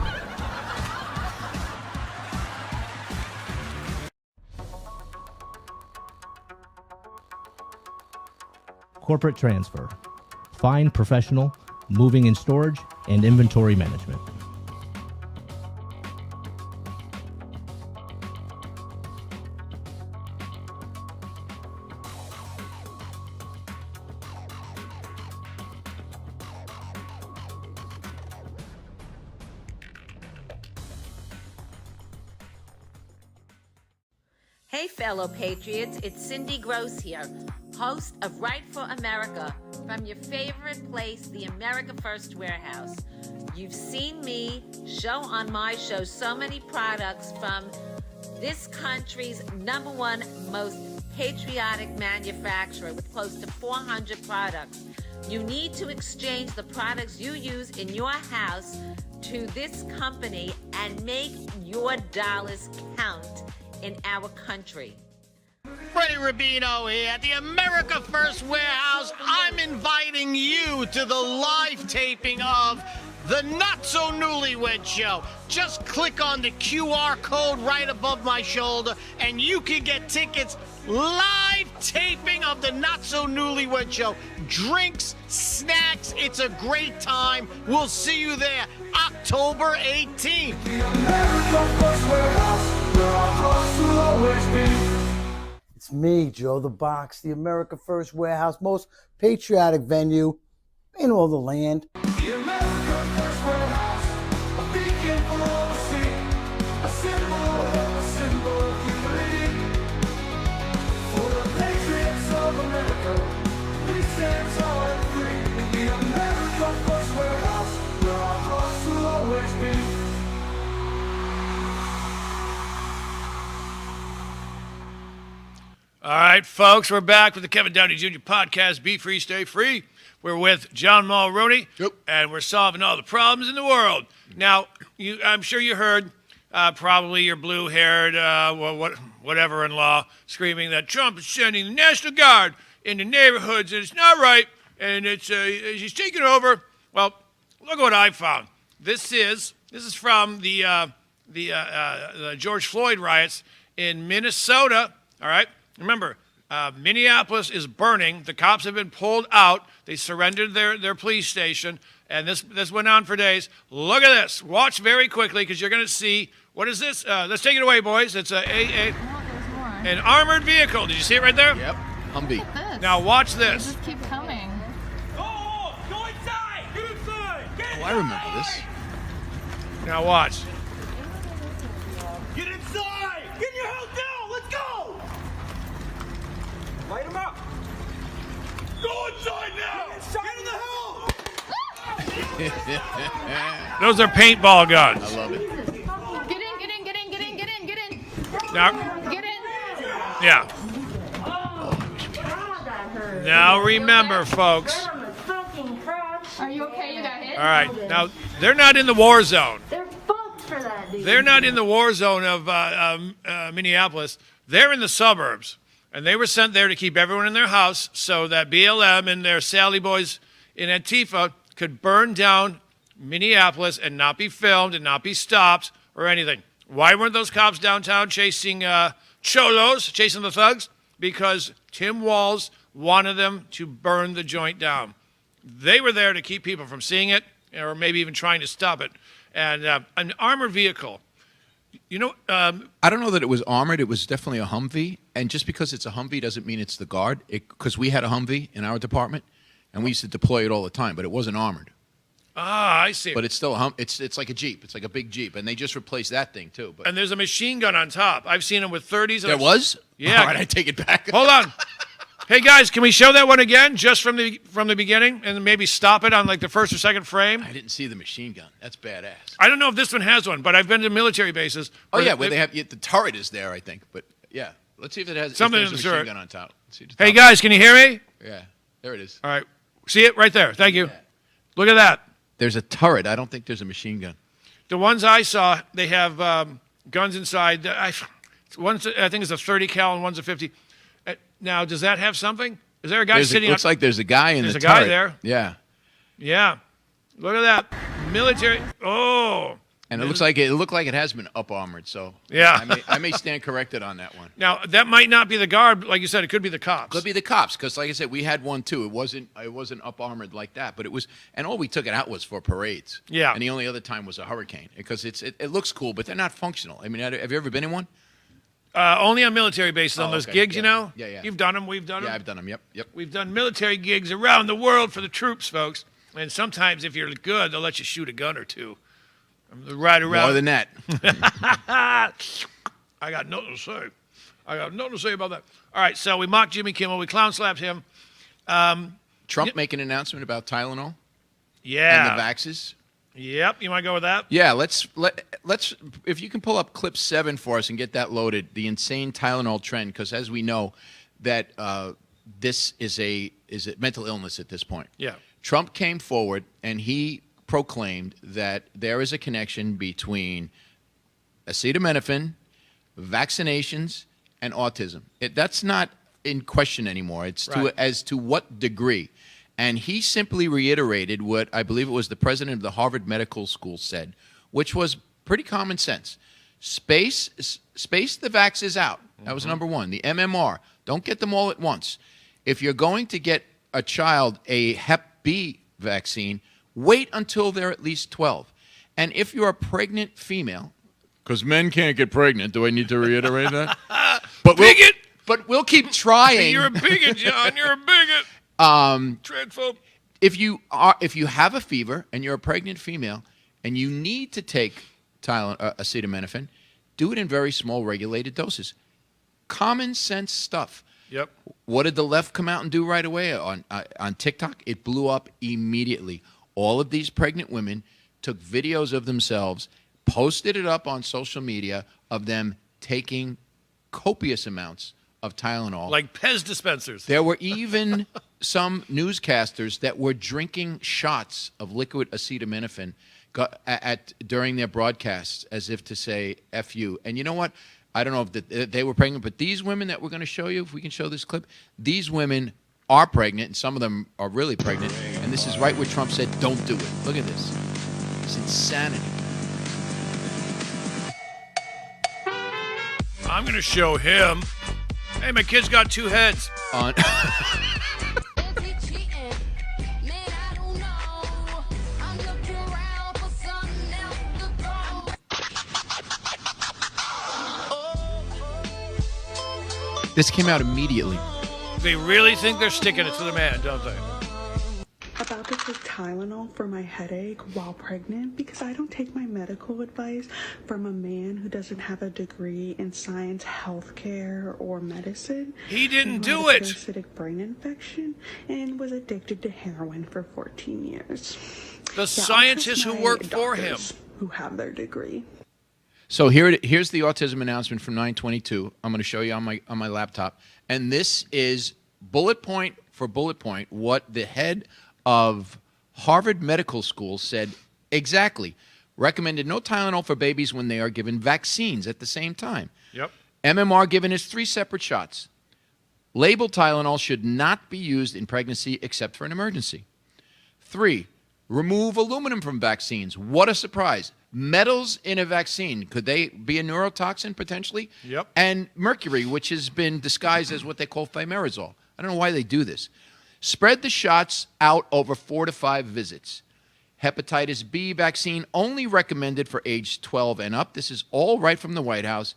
[SPEAKER 19] Corporate transfer, fine professional, moving and storage, and inventory management.
[SPEAKER 20] Hey, fellow patriots, it's Cindy Gross here, host of Right for America from your favorite place, the America First Warehouse. You've seen me show on my show so many products from this country's #1 most patriotic manufacturer with close to 400 products. You need to exchange the products you use in your house to this company and make your dollars count in our country.
[SPEAKER 9] Freddie Rubino here at the America First Warehouse. I'm inviting you to the live taping of the Not So Newlywed Show. Just click on the QR code right above my shoulder and you can get tickets. Live taping of the Not So Newlywed Show. Drinks, snacks, it's a great time. We'll see you there October 18th. The America First Warehouse, where our hearts will always be.
[SPEAKER 21] It's me, Joe the Box, the America First Warehouse, most patriotic venue and all the land.
[SPEAKER 22] The America First Warehouse, a beacon for all to see, a symbol of humility. For the patriots of America, we stand tall and free. The America First Warehouse, where our hearts will always be.
[SPEAKER 1] All right, folks, we're back with the Kevin Downey Jr. podcast, Be Free, Stay Free. We're with John Mulroney, and we're solving all the problems in the world. Now, I'm sure you heard probably your blue-haired whatever-in-law screaming that Trump is sending the National Guard into neighborhoods, and it's not right, and he's taking over. Well, look what I found. This is from the George Floyd riots in Minnesota, all right? Remember, Minneapolis is burning. The cops have been pulled out. They surrendered their police station, and this went on for days. Look at this. Watch very quickly because you're going to see, what is this? Let's take it away, boys. It's an armored vehicle. Did you see it right there?
[SPEAKER 2] Yep. Humvee.
[SPEAKER 1] Now watch this.
[SPEAKER 23] Just keep coming.
[SPEAKER 22] Go inside! Get inside!
[SPEAKER 2] Oh, I remember this.
[SPEAKER 1] Now watch.
[SPEAKER 22] Get inside! Get in your house now! Let's go! Light him up! Go inside now! Get in the house!
[SPEAKER 1] Those are paintball guns.
[SPEAKER 2] I love it.
[SPEAKER 23] Get in.
[SPEAKER 1] Now,
[SPEAKER 23] Get in.
[SPEAKER 1] yeah. Now remember, folks.
[SPEAKER 23] Are you okay? You got hit?
[SPEAKER 1] All right. Now, they're not in the war zone.
[SPEAKER 23] They're fucked for that, dude.
[SPEAKER 1] They're not in the war zone of Minneapolis. They're in the suburbs. And they were sent there to keep everyone in their house so that BLM and their Sally boys in Antifa could burn down Minneapolis and not be filmed and not be stopped or anything. Why weren't those cops downtown chasing cholos, chasing the thugs? Because Tim Walz wanted them to burn the joint down. They were there to keep people from seeing it or maybe even trying to stop it. And an armored vehicle. You know,
[SPEAKER 2] I don't know that it was armored. It was definitely a Humvee. And just because it's a Humvee doesn't mean it's the Guard. Because we had a Humvee in our department, and we used to deploy it all the time, but it wasn't armored.
[SPEAKER 1] Ah, I see.
[SPEAKER 2] But it's still a it's like a Jeep. It's like a big Jeep, and they just replaced that thing too. But
[SPEAKER 1] and there's a machine gun on top. I've seen them with 30s.
[SPEAKER 2] There was?
[SPEAKER 1] Yeah.
[SPEAKER 2] All right, I take it back.
[SPEAKER 1] Hold on. Hey guys, can we show that one again, just from the beginning, and maybe stop it on like the first or second frame?
[SPEAKER 2] I didn't see the machine gun. That's badass.
[SPEAKER 1] I don't know if this one has one, but I've been to military bases.
[SPEAKER 2] Oh yeah, where they have the turret is there, I think. But yeah, let's see if it has
[SPEAKER 1] something
[SPEAKER 2] if
[SPEAKER 1] in
[SPEAKER 2] there's
[SPEAKER 1] the
[SPEAKER 2] a machine
[SPEAKER 1] turret.
[SPEAKER 2] gun on top. Let's see the
[SPEAKER 1] Hey
[SPEAKER 2] top.
[SPEAKER 1] guys, can you hear me?
[SPEAKER 2] Yeah, there it is.
[SPEAKER 1] All right, see it right there. Thank you. Look at that.
[SPEAKER 2] There's a turret. I don't think there's a machine gun.
[SPEAKER 1] The ones I saw, they have guns inside. One's I think it's a 30 cal and one's a 50. Now, does that have something? Is there a guy sitting?
[SPEAKER 2] It looks like there's a guy in the turret.
[SPEAKER 1] There's a guy there.
[SPEAKER 2] Yeah.
[SPEAKER 1] Yeah. Look at that. Military. Oh.
[SPEAKER 2] And it looked like it has been up armored. So
[SPEAKER 1] yeah,
[SPEAKER 2] I may stand corrected on that one.
[SPEAKER 1] Now that might not be the Guard, like you said. It could be the cops.
[SPEAKER 2] Could be the cops, because like I said, we had one too. It wasn't up armored like that, but it was. And all we took it out was for parades.
[SPEAKER 1] Yeah.
[SPEAKER 2] And the only other time was a hurricane, because it looks cool, but they're not functional. I mean, have you ever been in one?
[SPEAKER 1] Only on military bases, on those gigs,
[SPEAKER 2] yeah.
[SPEAKER 1] you know?
[SPEAKER 2] Yeah.
[SPEAKER 1] You've done them, we've done them.
[SPEAKER 2] Yeah, I've done them, yep.
[SPEAKER 1] We've done military gigs around the world for the troops, folks. And sometimes, if you're good, they'll let you shoot a gun or two. Right around.
[SPEAKER 2] More than that.
[SPEAKER 1] I got nothing to say about that. All right, so we mocked Jimmy Kimmel. We clown slapped him.
[SPEAKER 2] Trump make an announcement about Tylenol?
[SPEAKER 1] Yeah.
[SPEAKER 2] And the vaxes?
[SPEAKER 1] Yep, you want to go with that?
[SPEAKER 2] Yeah, let's if you can pull up clip 7 for us and get that loaded, the insane Tylenol trend, because as we know that this is a mental illness at this point.
[SPEAKER 1] Yeah.
[SPEAKER 2] Trump came forward and he proclaimed that there is a connection between acetaminophen, vaccinations, and autism. That's not in question anymore. It's as to what degree. And he simply reiterated what I believe it was the president of the Harvard Medical School said, which was pretty common sense. Space the vaxes out. That was number one. The MMR. Don't get them all at once. If you're going to get a child a Hep B vaccine, wait until they're at least 12. And if you're a pregnant female, because men can't get pregnant, do I need to reiterate that?
[SPEAKER 1] Bigot!
[SPEAKER 2] But we'll keep trying.
[SPEAKER 1] You're a bigot, John. You're a bigot. Transphobe.
[SPEAKER 2] if you have a fever and you're a pregnant female and you need to take acetaminophen, do it in very small regulated doses. Common sense stuff.
[SPEAKER 1] Yep.
[SPEAKER 2] What did the left come out and do right away on TikTok? It blew up immediately. All of these pregnant women took videos of themselves, posted it up on social media of them taking copious amounts of Tylenol.
[SPEAKER 1] Like Pez dispensers.
[SPEAKER 2] There were even some newscasters that were drinking shots of liquid acetaminophen during their broadcasts as if to say, F you. And you know what? I don't know if they were pregnant, but these women that we're going to show you, if we can show this clip, these women are pregnant, and some of them are really pregnant. And this is right where Trump said, don't do it. Look at this. It's insanity.
[SPEAKER 1] I'm going to show him. Hey, my kid's got two heads.
[SPEAKER 2] This came out immediately.
[SPEAKER 1] They really think they're sticking it to the man, don't they?
[SPEAKER 3] About to take Tylenol for my headache while pregnant because I don't take my medical advice from a man who doesn't have a degree in science, healthcare, or medicine.
[SPEAKER 1] He didn't
[SPEAKER 3] do
[SPEAKER 1] do it.
[SPEAKER 3] Acidic brain infection and was addicted to heroin for 14 years.
[SPEAKER 1] The scientists who work for him,
[SPEAKER 3] who have their degree.
[SPEAKER 2] So here's the autism announcement from 9/22. I'm going to show you on my laptop, and this is bullet point for bullet point what the head of Harvard Medical School said exactly. Recommended no Tylenol for babies when they are given vaccines at the same time.
[SPEAKER 1] Yep.
[SPEAKER 2] MMR given as 3 separate shots. Labeled Tylenol should not be used in pregnancy except for an emergency. 3, remove aluminum from vaccines. What a surprise. Metals in a vaccine, could they be a neurotoxin potentially?
[SPEAKER 1] Yep.
[SPEAKER 2] And mercury, which has been disguised as what they call thimerosal. I don't know why they do this. Spread the shots out over 4 to 5 visits. Hepatitis B vaccine only recommended for age 12 and up. This is all right from the White House.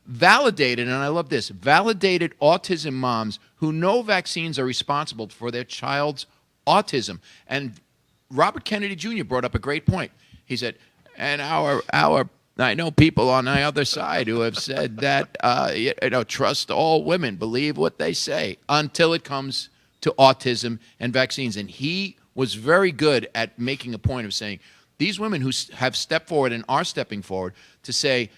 [SPEAKER 2] Validated, and I love this, validated autism moms who know vaccines are responsible for their child's autism. And Robert Kennedy Jr. brought up a great point. He said, and I know people on the other side who have said that, trust all women, believe what they say, until it comes to autism and vaccines. And he was very good at making a point of saying, these women who have stepped forward and are stepping forward to say,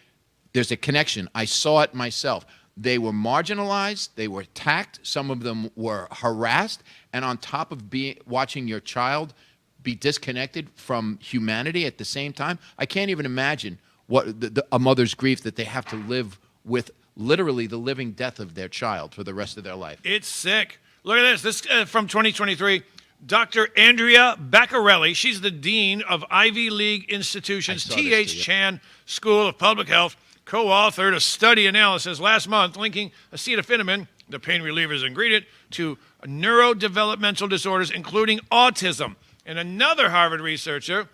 [SPEAKER 2] there's a connection. I saw it myself. They were marginalized. They were attacked. Some of them were harassed. And on top of watching your child be disconnected from humanity at the same time, I can't even imagine what a mother's grief that they have to live with literally the living death of their child for the rest of their life.
[SPEAKER 1] It's sick. Look at this. This from 2023. Dr. Andrea Baccarelli, she's the dean of Ivy League institutions, T.H. Chan School of Public Health, co-authored a study analysis last month linking acetaminophen, the pain reliever's ingredient, to neurodevelopmental disorders, including autism. And another Harvard researcher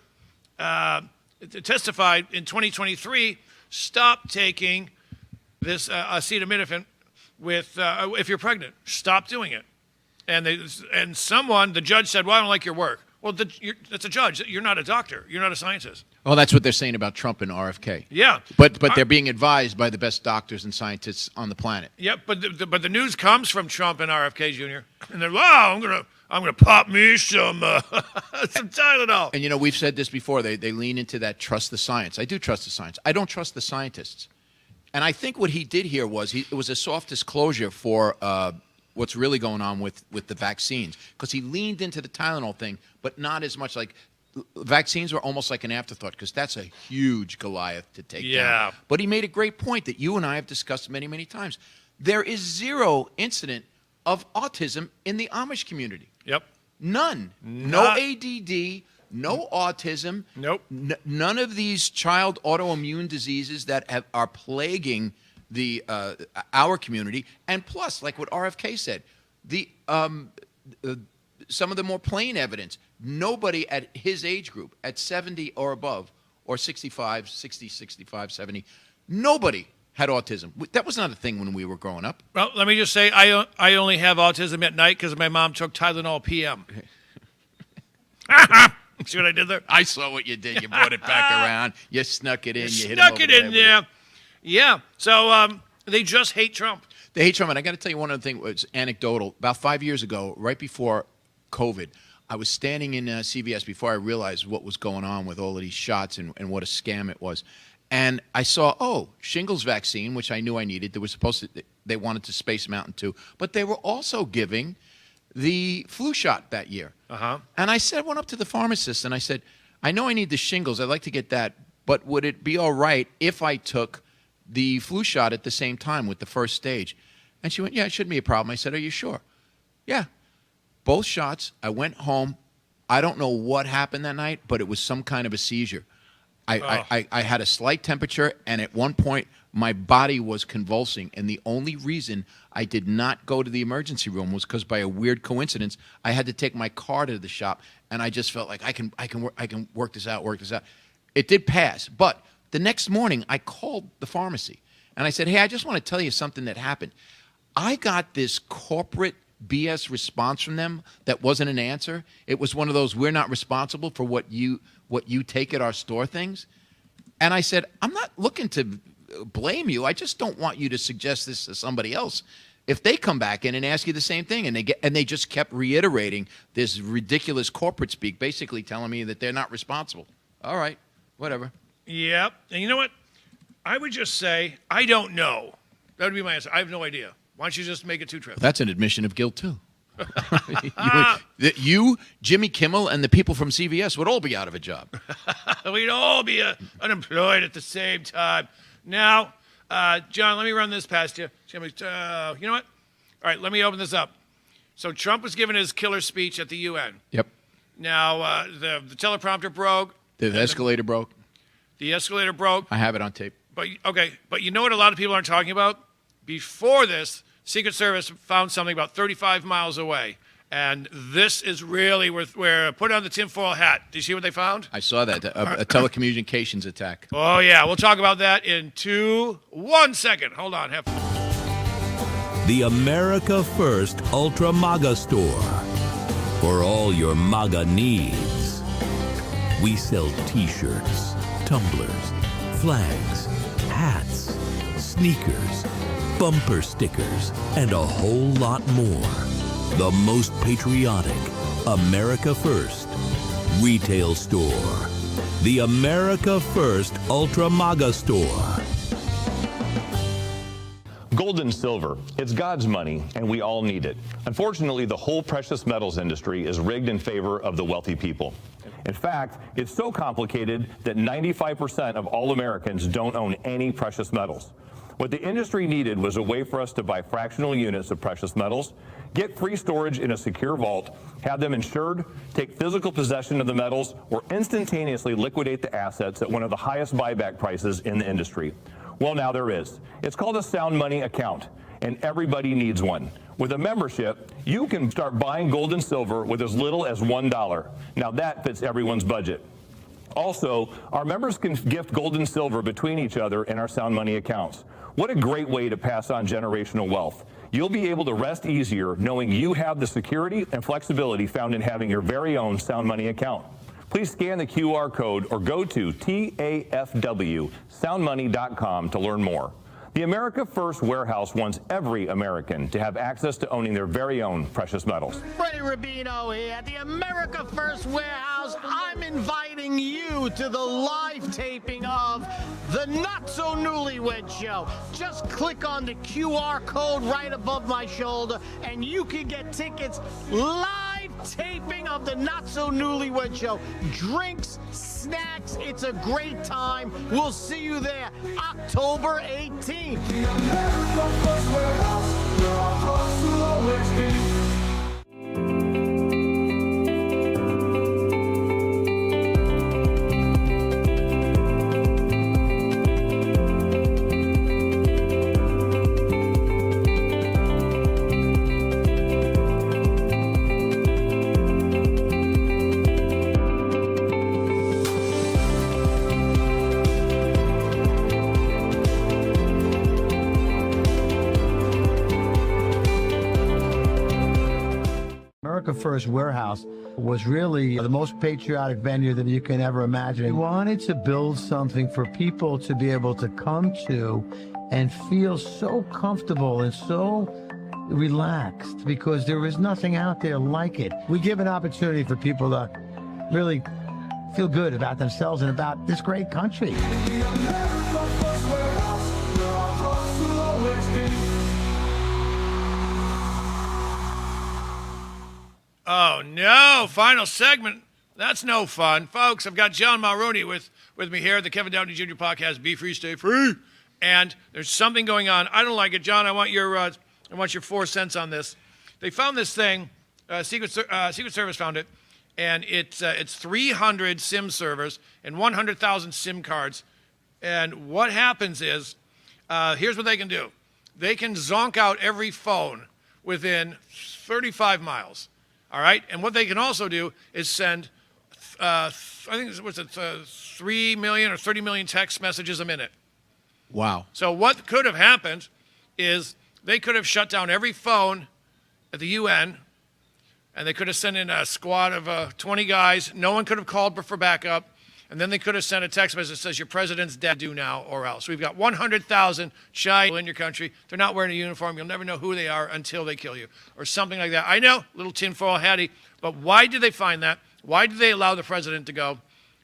[SPEAKER 1] testified in 2023, stop taking this acetaminophen if you're pregnant. Stop doing it. And the judge said, well, I don't like your work. Well, that's a judge. You're not a doctor. You're not a scientist.
[SPEAKER 2] Well, that's what they're saying about Trump and RFK.
[SPEAKER 1] Yeah.
[SPEAKER 2] But they're being advised by the best doctors and scientists on the planet.
[SPEAKER 1] Yep, but the news comes from Trump and RFK Jr. And they're, wow, I'm gonna pop me some Tylenol.
[SPEAKER 2] And we've said this before. They lean into that trust the science. I do trust the science. I don't trust the scientists. And I think what he did here was it was a soft disclosure for what's really going on with the vaccines, because he leaned into the Tylenol thing, but not as much. Like vaccines were almost like an afterthought, because that's a huge Goliath to take down. But he made a great point that you and I have discussed many, many times. There is 0 incident of autism in the Amish community.
[SPEAKER 1] Yep.
[SPEAKER 2] None. No ADD, no autism.
[SPEAKER 1] Nope.
[SPEAKER 2] None of these child autoimmune diseases that are plaguing our community. And plus, like what RFK said, some of the more plain evidence, nobody at his age group, at 70 or above, or 65, 70, nobody had autism. That was not a thing when we were growing up.
[SPEAKER 1] Well, let me just say, I only have autism at night because my mom took Tylenol PM. See what I did there?
[SPEAKER 2] I saw what you did. You brought it back around. You snuck it in. You hit him
[SPEAKER 1] Snuck
[SPEAKER 2] over
[SPEAKER 1] it
[SPEAKER 2] the head
[SPEAKER 1] in
[SPEAKER 2] with
[SPEAKER 1] there. Yeah. So they just hate Trump.
[SPEAKER 2] They hate Trump. And I got to tell you one other thing. It's anecdotal. About 5 years ago, right before COVID, I was standing in CVS before I realized what was going on with all of these shots and what a scam it was. And I saw, shingles vaccine, which I knew I needed. They wanted to space them out in two. But they were also giving the flu shot that year.
[SPEAKER 1] Uh-huh.
[SPEAKER 2] And I went up to the pharmacist and I said, I know I need the shingles. I'd like to get that. But would it be all right if I took the flu shot at the same time with the first stage? And she went, yeah, it shouldn't be a problem. I said, are you sure? Yeah. Both shots. I went home. I don't know what happened that night, but it was some kind of a seizure. I had a slight temperature, and at one point, my body was convulsing. And the only reason I did not go to the emergency room was because, by a weird coincidence, I had to take my car to the shop, and I just felt like I can work this out. It did pass, but the next morning, I called the pharmacy, and I said, hey, I just want to tell you something that happened. I got this corporate BS response from them that wasn't an answer. It was one of those, we're not responsible for what you take at our store things. And I said, I'm not looking to blame you. I just don't want you to suggest this to somebody else. If they come back in and ask you the same thing, and they just kept reiterating this ridiculous corporate speak, basically telling me that they're not responsible. All right, whatever.
[SPEAKER 1] Yep. And you know what? I would just say, I don't know. That would be my answer. I have no idea. Why don't you just make it two trips?
[SPEAKER 2] That's an admission of guilt, too. You, Jimmy Kimmel, and the people from CVS would all be out of a job.
[SPEAKER 1] We'd all be unemployed at the same time. Now, John, let me run this past you. Jimmy, you know what? All right, let me open this up. So Trump was giving his killer speech at the UN.
[SPEAKER 2] Yep.
[SPEAKER 1] Now, the teleprompter broke.
[SPEAKER 2] The escalator broke.
[SPEAKER 1] The escalator broke.
[SPEAKER 2] I have it on tape.
[SPEAKER 1] But you know what a lot of people aren't talking about? Before this, Secret Service found something about 35 miles away. And this is really where put on the tinfoil hat. Do you see what they found?
[SPEAKER 2] I saw that, a telecommunications attack.
[SPEAKER 1] Oh, yeah. We'll talk about that in 1 second. Hold on. Have fun.
[SPEAKER 4] The America First Ultra MAGA Store. For all your MAGA needs. We sell t-shirts, tumblers, flags, hats, sneakers, bumper stickers, and a whole lot more. The most patriotic America First retail store. The America First Ultra MAGA Store.
[SPEAKER 5] Gold and silver, it's God's money, and we all need it. Unfortunately, the whole precious metals industry is rigged in favor of the wealthy people. In fact, it's so complicated that 95% of all Americans don't own any precious metals. What the industry needed was a way for us to buy fractional units of precious metals, get free storage in a secure vault, have them insured, take physical possession of the metals, or instantaneously liquidate the assets at one of the highest buyback prices in the industry. Well, now there is. It's called a sound money account, and everybody needs one. With a membership, you can start buying gold and silver with as little as $1. Now that fits everyone's budget. Also, our members can gift gold and silver between each other in our sound money accounts. What a great way to pass on generational wealth. You'll be able to rest easier knowing you have the security and flexibility found in having your very own sound money account. Please scan the QR code or go to tafwsoundmoney.com to learn more. The America First Warehouse wants every American to have access to owning their very own precious metals.
[SPEAKER 9] Freddie Rubino here at the America First Warehouse. I'm inviting you to the live taping of the Not So Newlywed Show. Just click on the QR code right above my shoulder and you can get tickets live taping of the Not So Newlywed Show. Drinks, snacks, it's a great time. We'll see you there October 18th.
[SPEAKER 22] The America First Warehouse, where our hearts will always be.
[SPEAKER 6] America First Warehouse was really the most patriotic venue that you can ever imagine. We wanted to build something for people to be able to come to and feel so comfortable and so relaxed, because there is nothing out there like it. We give an opportunity for people to really feel good about themselves and about this great country.
[SPEAKER 1] Oh, no. Final segment. That's no fun. Folks, I've got John Mulrooney with me here at the Kevin Downey Jr. podcast, Be Free, Stay Free. And there's something going on. I don't like it. John, I want your 4 cents on this. They found this thing. Secret Service found it. And it's 300 SIM servers and 100,000 SIM cards. And what happens is, here's what they can do. They can zonk out every phone within 35 miles. All right? And what they can also do is send, I think, 3 million or 30 million text messages a minute.
[SPEAKER 2] Wow.
[SPEAKER 1] So what could have happened is they could have shut down every phone at the UN, and they could have sent in a squad of 20 guys. No one could have called for backup. And then they could have sent a text message that says, your president's dead, do now or else. We've got 100,000 shy people in your country. They're not wearing a uniform. You'll never know who they are until they kill you, or something like that. I know, little tinfoil hattie, but why did they find that? Why did they allow the president to go?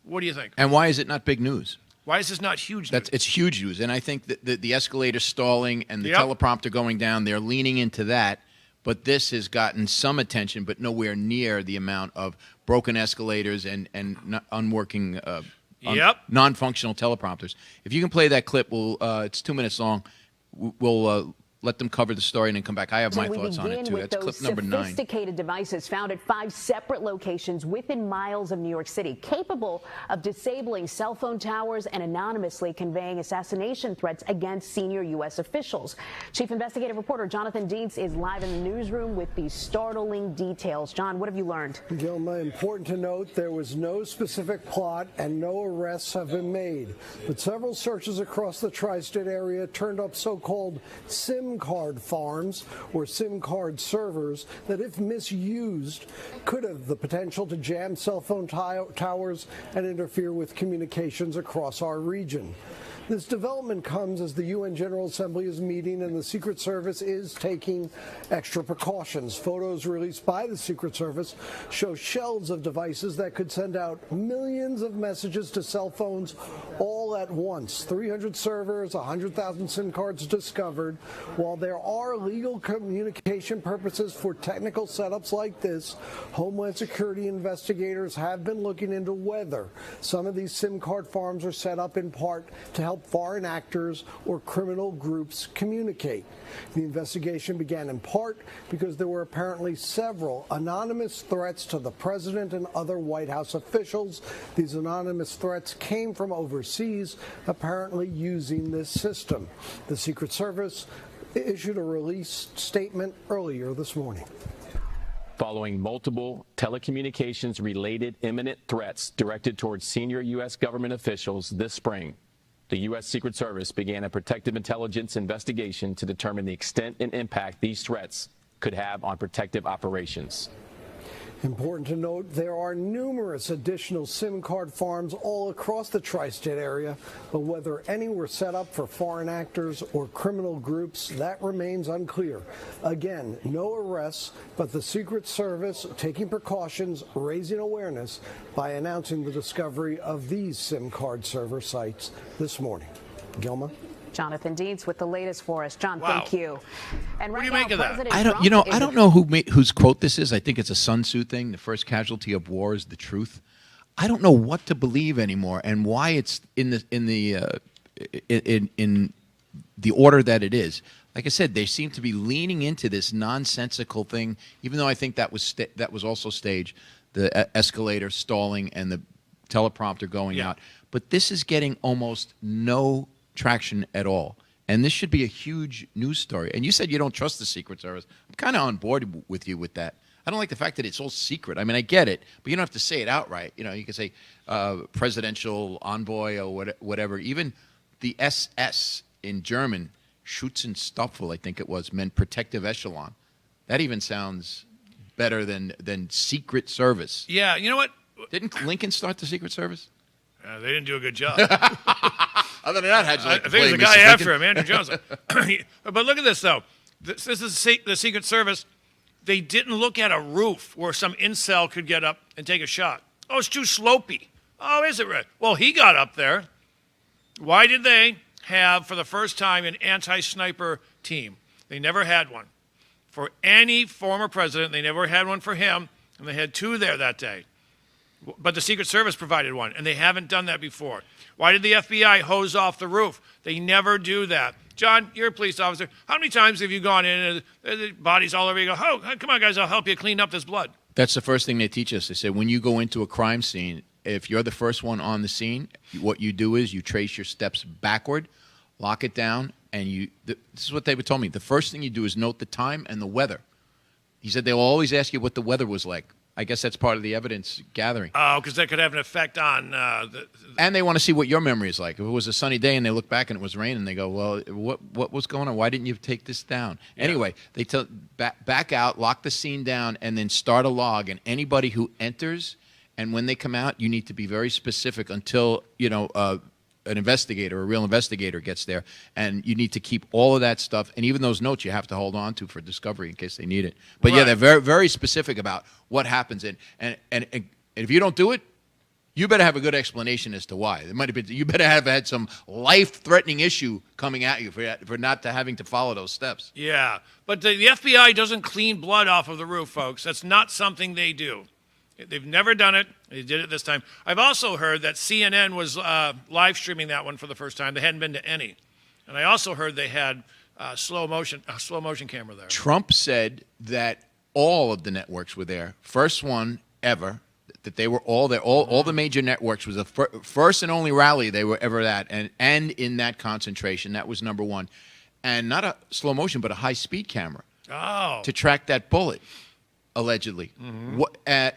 [SPEAKER 1] What do you think?
[SPEAKER 2] And why is it not big news?
[SPEAKER 1] Why is this not huge news?
[SPEAKER 2] It's huge news. And I think that the escalator stalling and the teleprompter going down, they're leaning into that. But this has gotten some attention, but nowhere near the amount of broken escalators and unworking, non-functional teleprompters. If you can play that clip, it's 2 minutes long. We'll let them cover the story and then come back. I have my thoughts on it, too. That's clip number 9.
[SPEAKER 7] Sophisticated devices found at 5 separate locations within miles of New York City, capable of disabling cell phone towers and anonymously conveying assassination threats against senior U.S. officials. Chief investigative reporter Jonathan Dietz is live in the newsroom with these startling details. John, what have you learned?
[SPEAKER 21] Gilma, important to note, there was no specific plot and no arrests have been made. But several searches across the tri-state area turned up so-called SIM card farms or SIM card servers that, if misused, could have the potential to jam cell phone towers and interfere with communications across our region. This development comes as the UN General Assembly is meeting and the Secret Service is taking extra precautions. Photos released by the Secret Service show shelves of devices that could send out millions of messages to cell phones all at once. 300 servers, 100,000 SIM cards discovered. While there are legal communication purposes for technical setups like this, Homeland Security investigators have been looking into whether some of these SIM card farms are set up in part to help foreign actors or criminal groups communicate. The investigation began in part because there were apparently several anonymous threats to the president and other White House officials. These anonymous threats came from overseas, apparently using this system. The Secret Service issued a release statement earlier this morning.
[SPEAKER 24] Following multiple telecommunications-related imminent threats directed towards senior U.S. government officials this spring, the U.S. Secret Service began a protective intelligence investigation to determine the extent and impact these threats could have on protective operations.
[SPEAKER 21] Important to note, there are numerous additional SIM card farms all across the tri-state area, but whether any were set up for foreign actors or criminal groups, that remains unclear. Again, no arrests, but the Secret Service taking precautions, raising awareness by announcing the discovery of these SIM card server sites this morning. Gilma?
[SPEAKER 7] Jonathan Dietz with the latest for us. John, thank you. And
[SPEAKER 1] what do you make of that?
[SPEAKER 2] I don't know whose quote this is. I think it's a Sun Tzu thing. The first casualty of war is the truth. I don't know what to believe anymore, and why it's in the order that it is. Like I said, they seem to be leaning into this nonsensical thing, even though I think that was also staged, the escalator stalling and the teleprompter going out. But this is getting almost no traction at all. And this should be a huge news story. And you said you don't trust the Secret Service. I'm kind of on board with you with that. I don't like the fact that it's all secret. I mean, I get it, but you don't have to say it outright. You know, you can say presidential envoy or whatever. Even the SS in German, Schützenstaffel, I think it was, meant protective echelon. That even sounds better than Secret Service.
[SPEAKER 1] Yeah, you know what?
[SPEAKER 2] Didn't Lincoln start the Secret Service?
[SPEAKER 1] They didn't do a good job.
[SPEAKER 2] Other than that, how'd you like to
[SPEAKER 1] I think
[SPEAKER 2] play,
[SPEAKER 1] there's a guy
[SPEAKER 2] Mrs.
[SPEAKER 1] after
[SPEAKER 2] Lincoln?
[SPEAKER 1] him, Andrew Johnson. But look at this, though. This is the Secret Service. They didn't look at a roof where some incel could get up and take a shot. Oh, it's too slopey. Oh, is it right? Well, he got up there. Why did they have, for the first time, an anti-sniper team? They never had one. For any former president, they never had one for him, and they had 2 there that day. But the Secret Service provided one, and they haven't done that before. Why did the FBI hose off the roof? They never do that. John, you're a police officer. How many times have you gone in and the body's all over you? Oh, come on, guys, I'll help you clean up this blood.
[SPEAKER 2] That's the first thing they teach us. They say when you go into a crime scene, if you're the first one on the scene, what you do is you trace your steps backward, lock it down, and this is what they would tell me. The first thing you do is note the time and the weather. He said they'll always ask you what the weather was like. I guess that's part of the evidence gathering.
[SPEAKER 1] Oh, because that could have an effect on
[SPEAKER 2] And they want to see what your memory is like. If it was a sunny day and they look back and it was raining, they go, well, what was going on? Why didn't you take this down? Yeah. Anyway, they tell back out, lock the scene down, and then start a log. And anybody who enters, and when they come out, you need to be very specific until, an investigator, a real investigator gets there, and you need to keep all of that stuff, and even those notes you have to hold on to for discovery in case they need it. But yeah, they're very, very specific about what happens, and if you don't do it, you better have a good explanation as to why. It might have been, you better have had some life-threatening issue coming at you for not having to follow those steps.
[SPEAKER 1] Yeah, but the FBI doesn't clean blood off of the roof, folks. That's not something they do. They've never done it. They did it this time. I've also heard that CNN was live streaming that one for the first time. They hadn't been to any. And I also heard they had a slow motion camera there.
[SPEAKER 2] Trump said that all of the networks were there. First one ever, that they were all there. All the major networks was the first and only rally they were ever at. And in that concentration, that was number one. And not a slow motion, but a high-speed camera.
[SPEAKER 1] Oh.
[SPEAKER 2] To track that bullet. Allegedly.
[SPEAKER 1] Mm-hmm.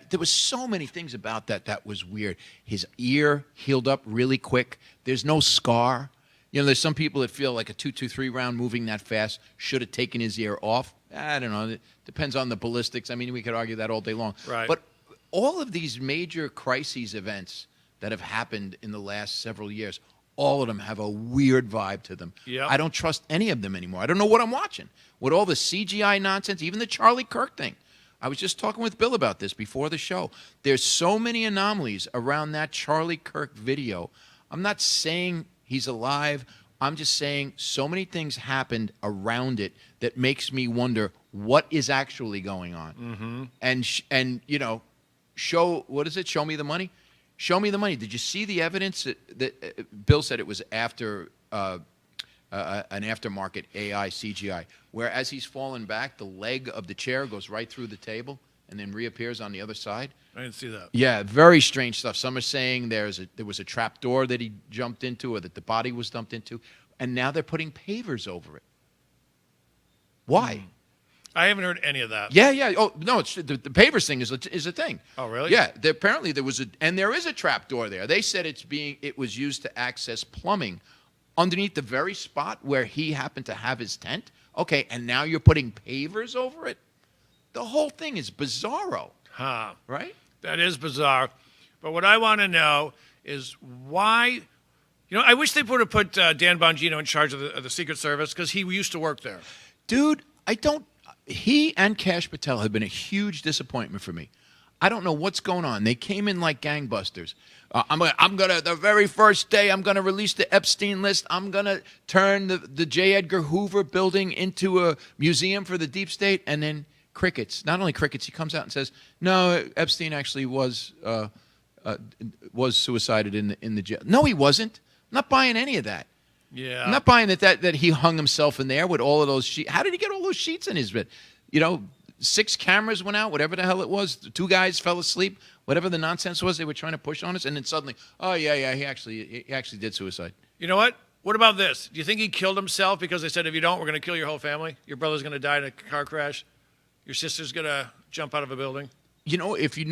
[SPEAKER 2] There was so many things about that was weird. His ear healed up really quick. There's no scar. There's some people that feel like a .223 round moving that fast should have taken his ear off. I don't know. It depends on the ballistics. I mean, we could argue that all day long.
[SPEAKER 1] Right.
[SPEAKER 2] But all of these major crises events that have happened in the last several years, all of them have a weird vibe to them.
[SPEAKER 1] Yep.
[SPEAKER 2] I don't trust any of them anymore. I don't know what I'm watching. With all the CGI nonsense, even the Charlie Kirk thing. I was just talking with Bill about this before the show. There's so many anomalies around that Charlie Kirk video. I'm not saying he's alive. I'm just saying so many things happened around it that makes me wonder what is actually going on.
[SPEAKER 1] Mm-hmm.
[SPEAKER 2] And show, what is it? Show me the money? Show me the money. Did you see the evidence that Bill said it was after an aftermarket AI CGI, where as he's fallen back, the leg of the chair goes right through the table and then reappears on the other side?
[SPEAKER 1] I didn't see that.
[SPEAKER 2] Yeah, very strange stuff. Some are saying there was a trap door that he jumped into or that the body was dumped into, and now they're putting pavers over it. Why?
[SPEAKER 1] I haven't heard any of that.
[SPEAKER 2] Yeah. Oh, no, it's the pavers thing is a thing.
[SPEAKER 1] Oh, really?
[SPEAKER 2] Yeah, apparently there is a trap door there. They said it was used to access plumbing underneath the very spot where he happened to have his tent. Okay, and now you're putting pavers over it? The whole thing is bizarro.
[SPEAKER 1] Huh.
[SPEAKER 2] Right?
[SPEAKER 1] That is bizarre. But what I want to know is why, I wish they would have put Dan Bongino in charge of the Secret Service because he used to work there.
[SPEAKER 2] Dude, he and Kash Patel have been a huge disappointment for me. I don't know what's going on. They came in like gangbusters. The very first day, I'm going to release the Epstein list. I'm going to turn the J. Edgar Hoover building into a museum for the deep state. And then crickets. Not only crickets, he comes out and says, no, Epstein actually was suicided in the jail. No, he wasn't. I'm not buying any of that.
[SPEAKER 1] Yeah.
[SPEAKER 2] I'm not buying that he hung himself in there with all of those sheets. How did he get all those sheets in his bed? 6 cameras went out, whatever the hell it was. 2 guys fell asleep, whatever the nonsense was they were trying to push on us, and then suddenly, oh yeah, he actually did suicide.
[SPEAKER 1] You know what? What about this? Do you think he killed himself because they said if you don't, we're going to kill your whole family? Your brother's going to die in a car crash. Your sister's going to jump out of a building.
[SPEAKER 2] If you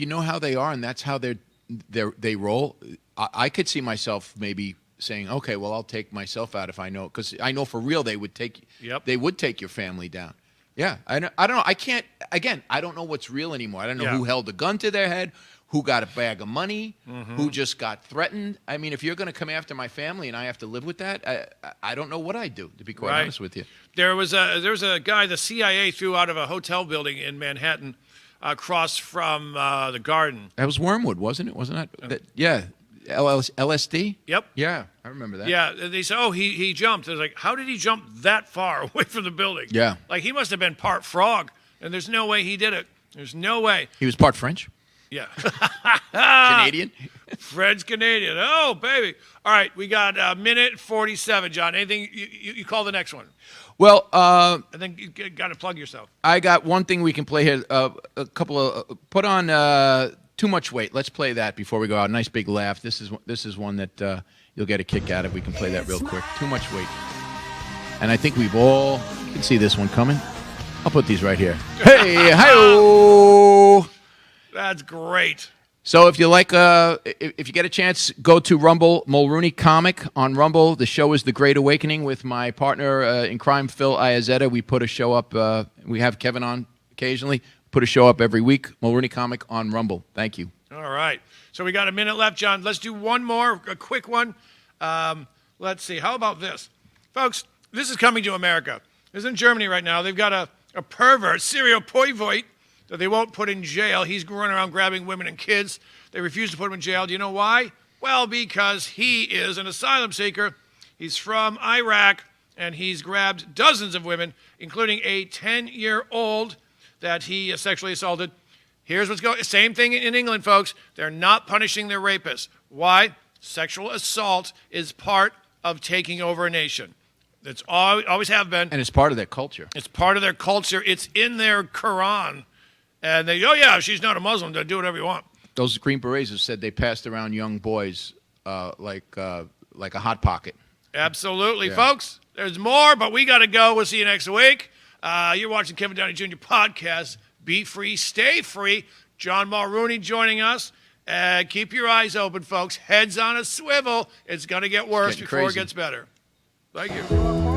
[SPEAKER 2] know how they are and that's how they roll, I could see myself maybe saying, okay, well, I'll take myself out if I know, because I know for real they would take your family down. Yeah, I don't know. I can't. Again, I don't know what's real anymore. I don't know who held a gun to their head, who got a bag of money, who just got threatened. I mean, if you're going to come after my family and I have to live with that, I don't know what I'd do, to be quite honest with you.
[SPEAKER 1] There was a guy the CIA threw out of a hotel building in Manhattan, across from the Garden.
[SPEAKER 2] That was Wormwood, wasn't it? Wasn't that? Yeah. LSD?
[SPEAKER 1] Yep.
[SPEAKER 2] Yeah, I remember that.
[SPEAKER 1] Yeah, they said, he jumped. I was like, how did he jump that far away from the building?
[SPEAKER 2] Yeah.
[SPEAKER 1] Like, he must have been part frog, and there's no way he did it. There's no way.
[SPEAKER 2] He was part French?
[SPEAKER 1] Yeah.
[SPEAKER 2] Canadian?
[SPEAKER 1] Fred's Canadian. Oh, baby. All right, we got a minute 47, John. Anything? You call the next one.
[SPEAKER 2] Well,
[SPEAKER 1] and then you got to plug yourself.
[SPEAKER 2] I got one thing we can play here. A couple of put on Too Much Weight. Let's play that before we go out. Nice big laugh. This is one that you'll get a kick out of. We can play that real quick. Too Much Weight. And I think we've all you can see this one coming. I'll put these right here. Hey, hi-oh.
[SPEAKER 1] That's great.
[SPEAKER 2] So if you like, if you get a chance, go to Rumble, Mulrooney Comic on Rumble. The show is The Great Awakening with my partner in crime, Phil Iazetta. We put a show up. We have Kevin on occasionally. Put a show up every week. Mulrooney Comic on Rumble. Thank you.
[SPEAKER 1] All right. So we got a minute left, John. Let's do one more, a quick one. Let's see. How about this? Folks, this is coming to America. This is in Germany right now. They've got a pervert, serial pervert, that they won't put in jail. He's running around grabbing women and kids. They refuse to put him in jail. Do you know why? Well, because he is an asylum seeker. He's from Iraq, and he's grabbed dozens of women, including a 10-year-old that he sexually assaulted. Here's what's going on. Same thing in England, folks. They're not punishing their rapists. Why? Sexual assault is part of taking over a nation. It's always have been.
[SPEAKER 2] And it's part of their culture.
[SPEAKER 1] It's part of their culture. It's in their Quran. And they, oh, yeah, she's not a Muslim. They'll do whatever you want.
[SPEAKER 2] Those Green Berets have said they passed around young boys like a Hot Pocket.
[SPEAKER 1] Absolutely, folks. There's more, but we got to go. We'll see you next week. You're watching Kevin Downey Jr. podcast. Be free, stay free. John Mulrooney joining us. Keep your eyes open, folks. Heads on a swivel. It's going to get worse before it gets better. Thank you.